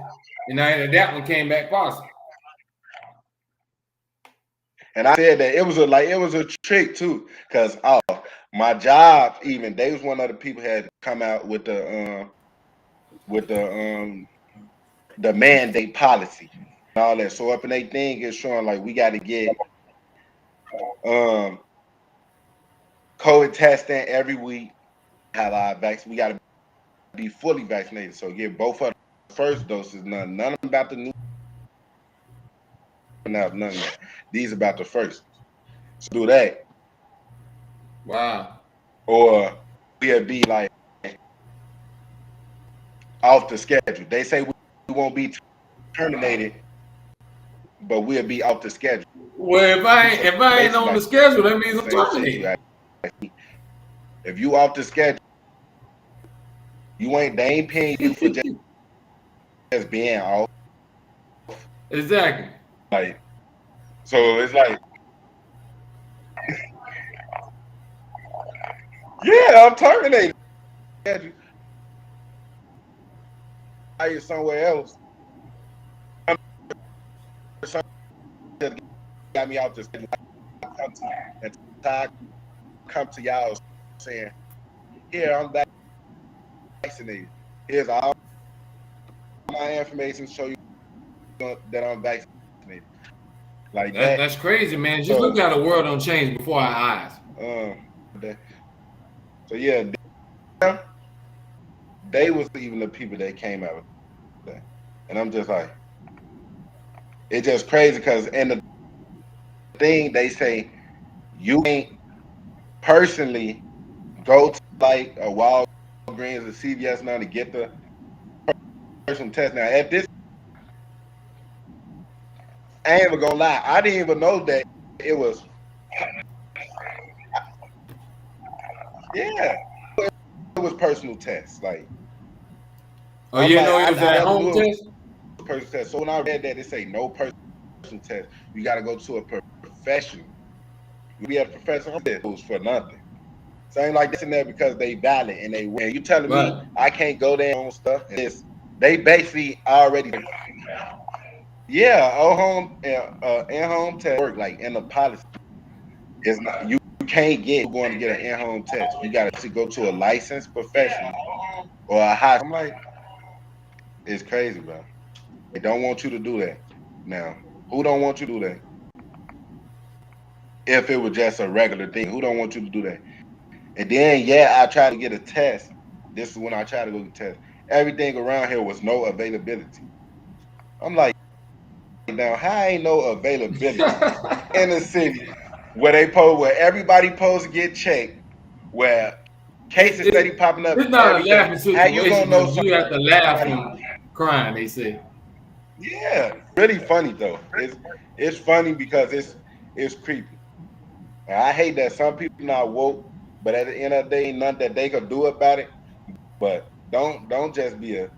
and that one came back positive. And I said that it was a trick too, because my job, even they was one of the people had come out with the mandate policy and all that. So up in they thing is showing like we got to get COVID testing every week. Have our vaccine. We got to be fully vaccinated. So get both of the first doses. None about the new. None of that. These about the first. So do that. Wow. Or we'll be like off the schedule. They say we won't be terminated, but we'll be off the schedule. Well, if I ain't on the schedule, that means I'm terminated. If you off the schedule, they ain't paying you for just being off. Exactly. Like, so it's like, yeah, I'm terminated. I you somewhere else. Got me out this. Come to y'all saying, "Here, I'm vaccinated. Here's all my information. Show you that I'm vaccinated." Like that. That's crazy, man. Just look how the world don't change before our eyes. So yeah, they was even the people that came out with that, and I'm just like, it's just crazy because in the thing they say you ain't personally go to like a Walgreens or CVS now to get the person test. Now at this, I ain't even gonna lie, I didn't even know that it was. Yeah, it was personal tests. Like, oh, you know it was at home test. Personal test. So when I read that, it say no personal test. You got to go to a professional. You be a professional who's for nothing. Same like this and that because they valid and they win. You telling me I can't go there on stuff? They basically already. Yeah, in-home test work like in the policy. It's not you can't going to get an in-home test. You got to go to a licensed professional or a high. I'm like, it's crazy, bro. They don't want you to do that. Now, who don't want you to do that? If it was just a regular thing, who don't want you to do that? And then, I tried to get a test. This is when I tried to go get a test. Everything around here was no availability. I'm like, now, how ain't no availability in the city where everybody supposed to get checked, where cases steady popping up? It's not a laughing situation. How you gonna know you have to laugh from crying, they say. Yeah, really funny though. It's funny because it's creepy. And I hate that some people not woke, but at the end of the day, nothing that they could do about it. But don't just be a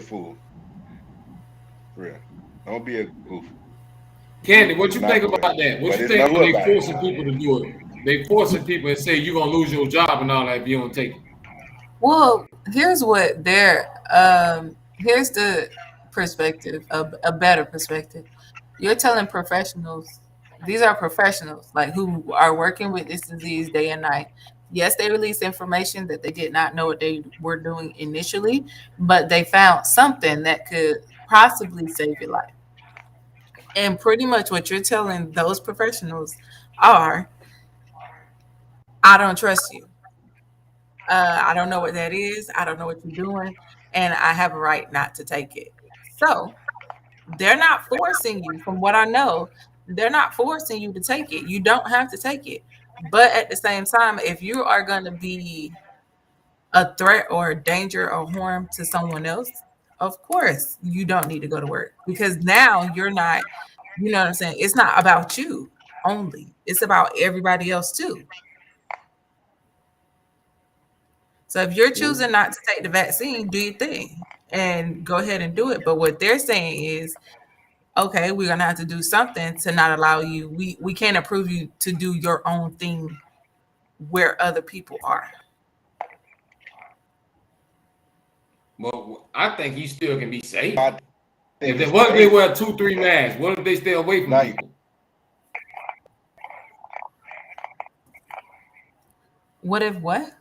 fool. For real. Don't be a goof. Candy, what you think about that? What you think when they forcing people to do it? They forcing people and say you're gonna lose your job and all that if you don't take it. Well, here's what here's the perspective, a better perspective. You're telling professionals, these are professionals like who are working with this disease day and night. Yes, they released information that they did not know what they were doing initially, but they found something that could possibly save your life. And pretty much what you're telling those professionals are, I don't trust you. I don't know what that is. I don't know what you're doing. And I have a right not to take it. So they're not forcing you, from what I know, they're not forcing you to take it. You don't have to take it. But at the same time, if you are going to be a threat or a danger or harm to someone else, of course you don't need to go to work, because now you're not, you know what I'm saying? It's not about you only, it's about everybody else too. So if you're choosing not to take the vaccine, do your thing and go ahead and do it. But what they're saying is, okay, we're gonna have to do something to not allow you. We can't approve you to do your own thing where other people are. Well, I think he still can be safe. I think it's What if they safe. wear 2-3 masks? What if they stay away from Like- people? What if what?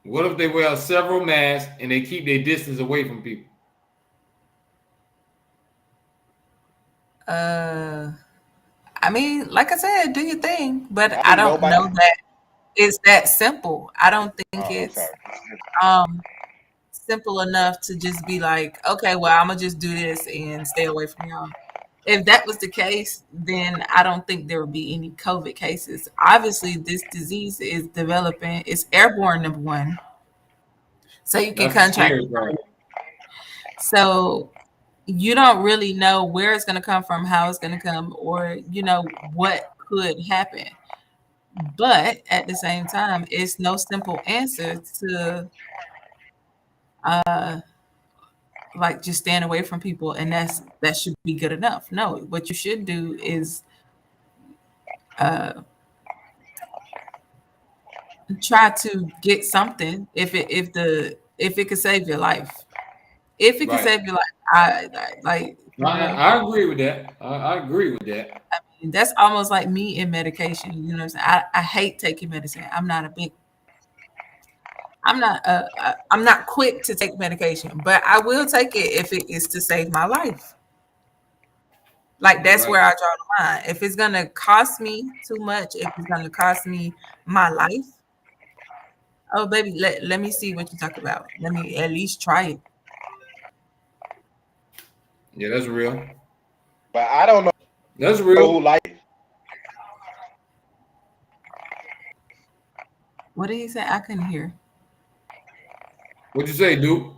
What if they wear several masks and they keep their distance away from people? I mean, like I said, do your thing, but I I think don't know that it's that simple. I don't think I'm it's sorry. simple enough to just be like, okay, well, I'm gonna just do this and stay away from y'all. If that was the case, then I don't think there would be any COVID cases. Obviously, this disease is developing. It's airborne, number one, so you can That's the contract. scary part. So you don't really know where it's going to come from, how it's going to come, or what could happen. But at the same time, it's no simple answer to like just stand away from people, and that should be good enough. No, what you should do is try to get something if it could save your life. If it could Right. save your life, I agree with that. I agree with that. that's almost like me in medication. You know what I'm saying? I hate taking medicine. I'm not quick to take medication, but I will take it if it is to save my life. Like that's Right. where I draw the line. If it's gonna cost me too much, if it's gonna cost me my life, oh baby, let me see what you talk about. Let me at least try it. Yeah, that's real. But I don't know That's who real. like it. What did he say? I couldn't hear. What'd you say, Duke?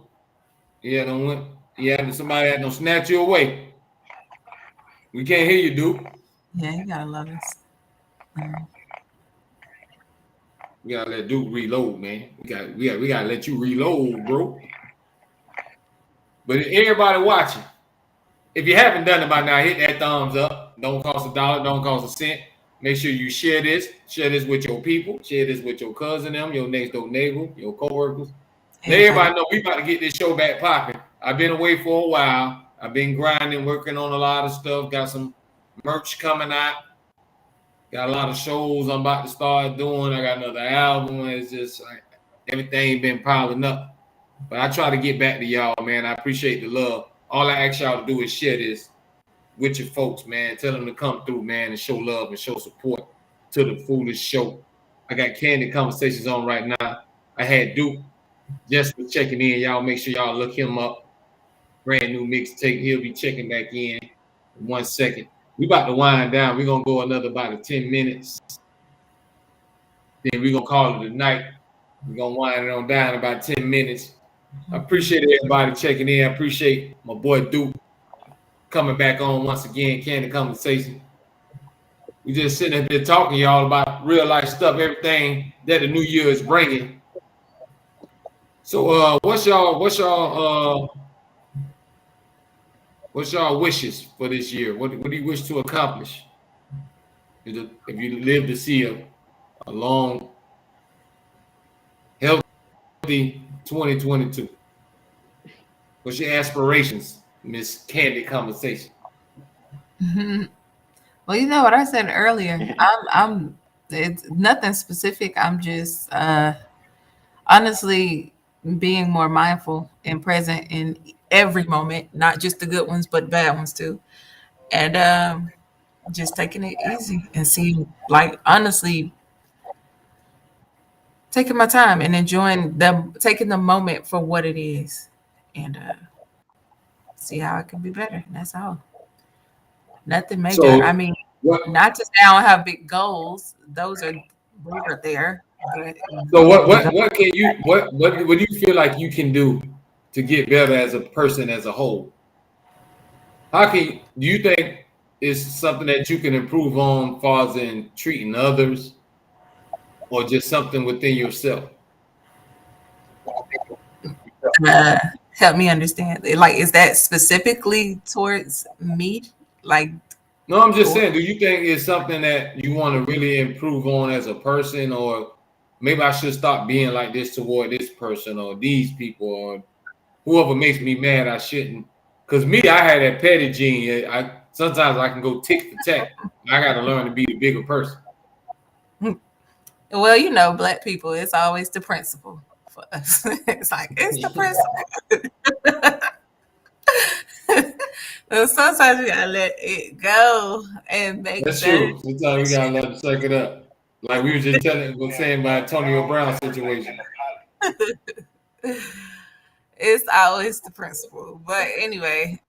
Somebody had to snatch you away. We can't hear you, Duke. Yeah, you gotta love us. We gotta let Duke reload, man. We gotta let you reload, bro. But everybody watching, if you haven't done it by now, hit that thumbs up. Don't cost $1, don't cost a cent. Make sure you share this. Share this with your people. Share this with your cousin, them, your next door neighbor, your coworkers. Let everybody know we about to get this show back popping. I've been away for a while. I've been grinding, working on a lot of stuff. Got some merch coming out. Got a lot of shows I'm about to start doing. I got another album. It's just like everything been piling up. But I try to get back to y'all, man. I appreciate the love. All I ask y'all to do is share this with your folks, man. Tell them to come through, man, and show love and show support to the Foolish Show. I got Candid Conversations on right now. I had Duke just for checking in. Y'all make sure y'all look him up. Brand new mixtape. He'll be checking back in 1 second. We about to wind down. We're going to go another about 10 minutes. Then we're going to call it a night. We're going to wind it on down about 10 minutes. I appreciate everybody checking in. I appreciate my boy Duke coming back on once again. Candid Conversation. We just sitting there talking y'all about real life stuff, everything that the new year is bringing. So what's y'all wishes for this year? What do you wish to accomplish? If you live to see a long, healthy 2022. What's your aspirations, Miss Candid Conversation? Well, you know what I said earlier. I'm it's nothing specific. I'm just honestly being more mindful and present in every moment, not just the good ones, but bad ones too. And just taking it easy and seeing, like, honestly, taking my time and enjoying taking the moment for what it is, and see how it can be better. And that's all. Nothing major. I So mean, what? not to say I don't have big goals. Those are there, but So what can you what do you feel like you can do to get better as a person as a whole? How can do you think it's something that you can improve on, as far as in treating others, or just something within yourself? uh, help me understand. Like, is that specifically towards me? Like, No, I'm just or, saying, do you think it's something that you want to really improve on as a person, or maybe I should stop being like this toward this person or these people or whoever makes me mad, I shouldn't. Because me, I had that petty gene. I sometimes I can go tick for tack. I got to learn to be the bigger person. well, you know, Black people, it's always the principle for us. It's like, it's the principle. Sometimes we gotta let it go and make That's better true. Sometimes we gotta let them suck it up. Like we were just saying about Antonio Brown situation. It's always the principle. But anyway,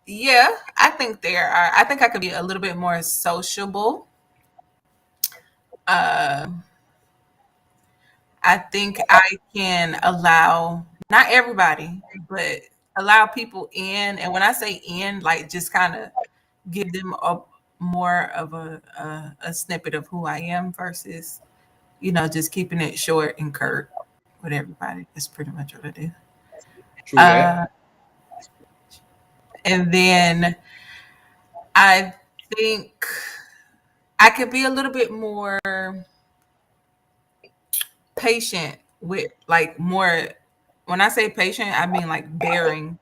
yeah, I think I think I could be a little bit more sociable. Uh, I think I can allow, not everybody, but allow people in. And when I say in, like, just kind of give them a more of a snippet of who I am versus, just keeping it short and curt with everybody. That's pretty much what I do. True that. And then I think I could be a little bit more patient with, like, more. When I say patient, I mean like bearing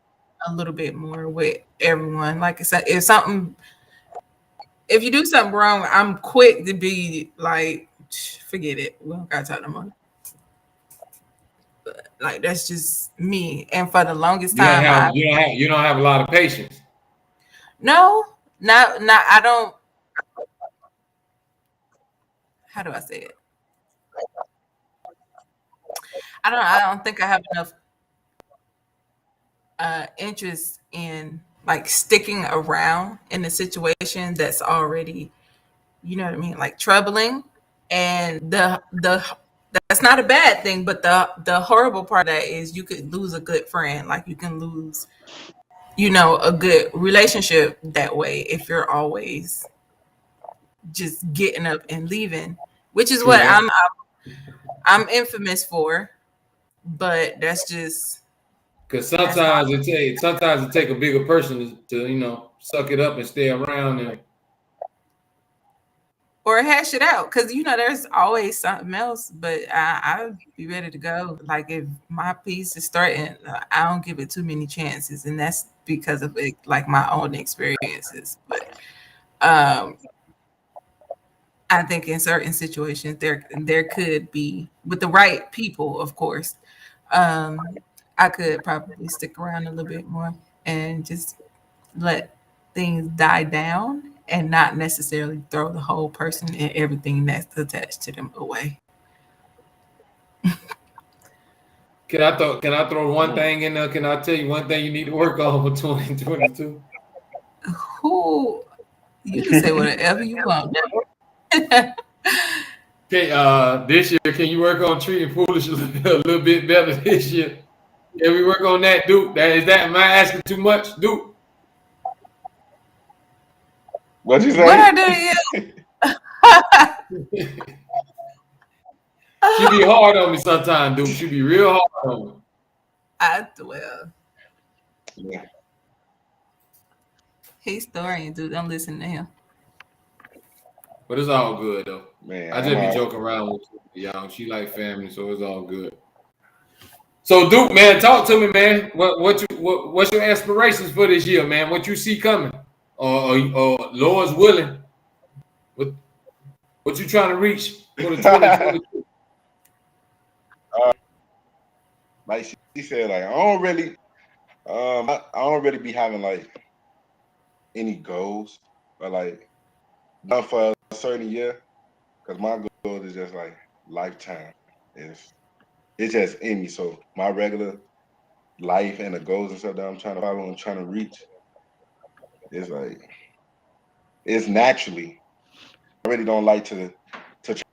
a little bit more with everyone. Like I said, if you do something wrong, I'm quick to be like, forget it. We don't got time no more. Like, that's just me. And for the longest time, you don't have a lot of patience. no, not I don't. How do I say it? I don't think I have enough interest in, like, sticking around in a situation that's already, you know what I mean, like, troubling. And the that's not a bad thing, but the horrible part of that is you could lose a good friend. Like, you can lose, a good relationship that way if you're always just getting up and leaving, which is True what that. I'm infamous for. But that's just, Because sometimes it take a bigger person to suck it up and stay around and or hash it out, because there's always something else. But I'll be ready to go. Like, if my piece is starting, I don't give it too many chances, and that's because of it, like, my own experiences. But I think in certain situations there could be, with the right people, of course, I could probably stick around a little bit more and just let things die down and not necessarily throw the whole person and everything that's attached to them away. Can I throw one thing in there? Can I tell you one thing you need to work on for 2022? Who You can say whatever you want. Okay, this year, can you work on treating foolish a little bit better this year? Can we work on that, Duke? Am I asking too much, Duke? What'd you say? What I do? She be hard on me sometimes, Duke. She be real hard on me. Yeah. He's storing, dude. Don't listen to him. But it's all good though. Man, I just be joking around with y'all. She like family, so it's all good. So Duke, man, talk to me, man. What's your aspirations for this year, man? What you see coming, or Lord's willing, what you trying to reach for the 2022? Like said, like, I don't really be having like any goals or like done for a certain year, because my goal is just like lifetime. It's just in me. So my regular life and the goals and stuff that I'm trying to follow and trying to reach, it's like it's naturally. I really don't like to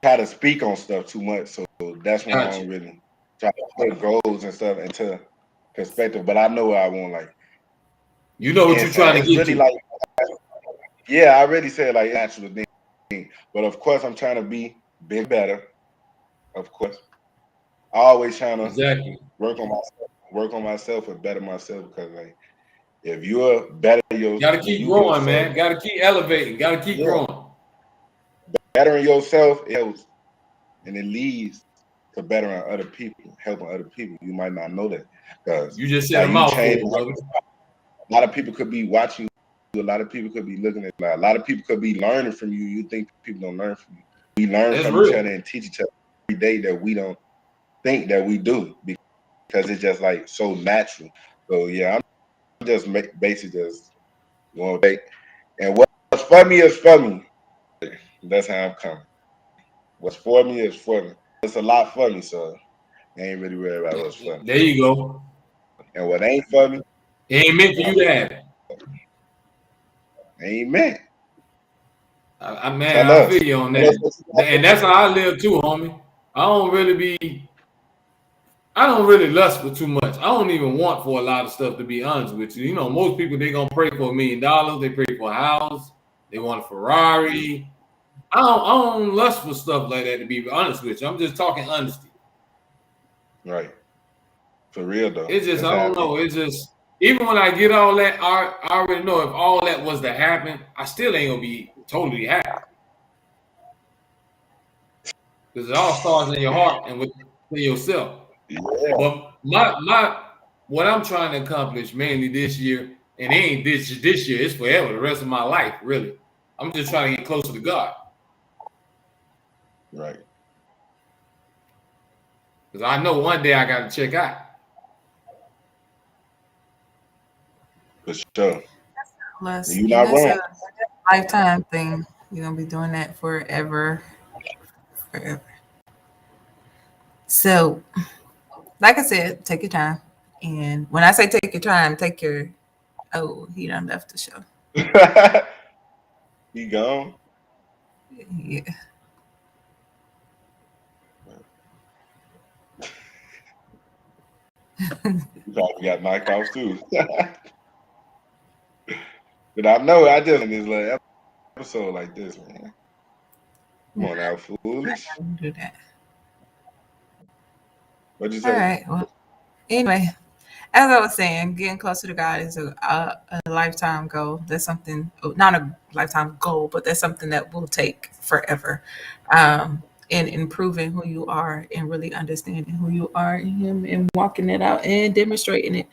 try to speak on stuff too much. So that's when I don't really try to put goals and stuff into perspective. But I know where I want, like, you know what you're trying to get really to. Like, yeah, I already said like natural thing. But of course I'm trying to be better. Of course. I always trying to work on myself and better myself, because like if you're better yourself, gotta keep growing, man. Gotta keep elevating. Gotta keep growing. Bettering yourself, it helps, and it leads to bettering other people, helping other people. You might not know that, because you just said a mouthful, brother. A lot of people could be watching you. A lot of people could be looking at you. A lot of people could be learning from you. You think people don't learn from you. We learn from each other and teach each other every day that we don't think that we do, because it's just like so natural. So yeah, I'm just basically just going to take, and what's for me is for me. That's how I'm coming. What's for me is for me. It's a lot for me, so I ain't really worried about what's for me. There you go. And what ain't for me, it ain't meant for you to have it. Ain't meant. I feel you on that. And that's how I live too, homie. I don't really lust for too much. I don't even want for a lot of stuff, to be honest with you. You know, most people, they gonna pray for $1 million. They pray for a house. They want a Ferrari. I don't lust for stuff like that, to be honest with you. I'm just talking honesty. Right. For real though. It's just, I don't know. It's just, even when I get all that, I already know if all that was to happen, I still ain't gonna be totally happy. Because it all starts in your heart and within yourself. Yeah. But what I'm trying to accomplish mainly this year, and it ain't this year, it's forever, the rest of my life, really. I'm just trying to get closer to God. Right. Because I know one day I got to check out. For sure. You're not wrong. That's a lifetime thing. You're going to be doing that forever. So, like I said, take your time. And when I say take your time, take your... Oh, he done left the show. He gone? Yeah. You probably got knocked off too. But I know I just in this little episode like this, man. Come on now, foolish. Do that. What'd you say? All right. Well, anyway, as I was saying, getting closer to God is a lifetime goal. That's something, not a lifetime goal, but that's something that will take forever. And improving who you are and really understanding who you are in Him and walking it out and demonstrating it.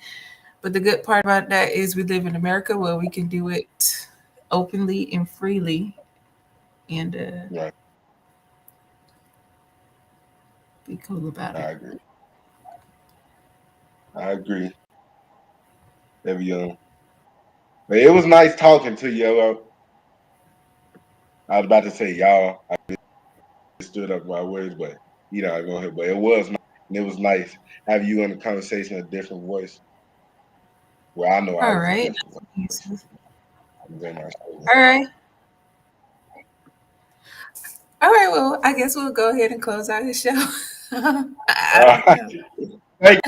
But the good part about that is we live in America where we can do it openly and freely, and right. Be cool about it. I agree. Every young. But it was nice talking to you. I was about to say y'all. I stood up my words, but you know, go ahead. But it was nice. And it was nice having you in the conversation, a different voice. Well, I know. All right. All right. All right. Well, I guess we'll go ahead and close out the show. Thank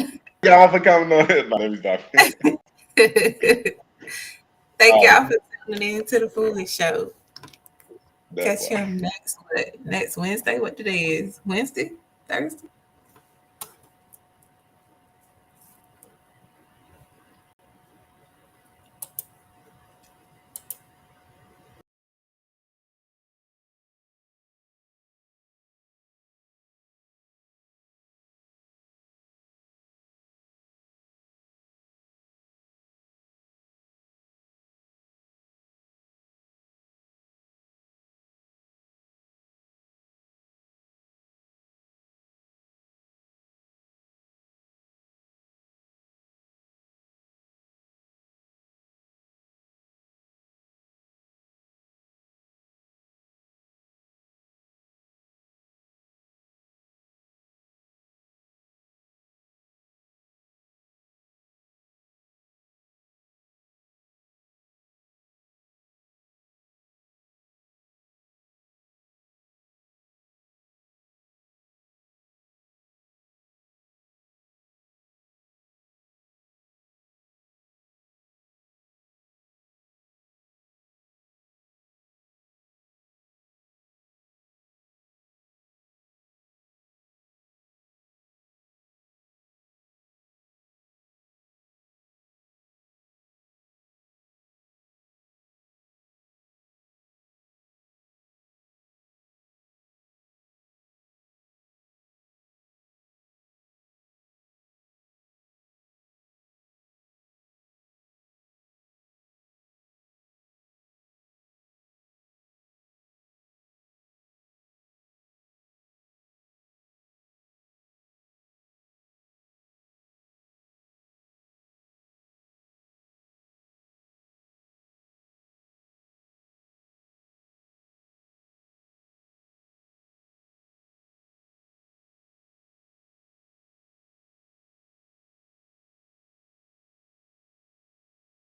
y'all for coming on here. No, let me stop. Thank y'all for tuning in to the Foolish Show. Catch him next Wednesday. What today is? Wednesday? Thursday?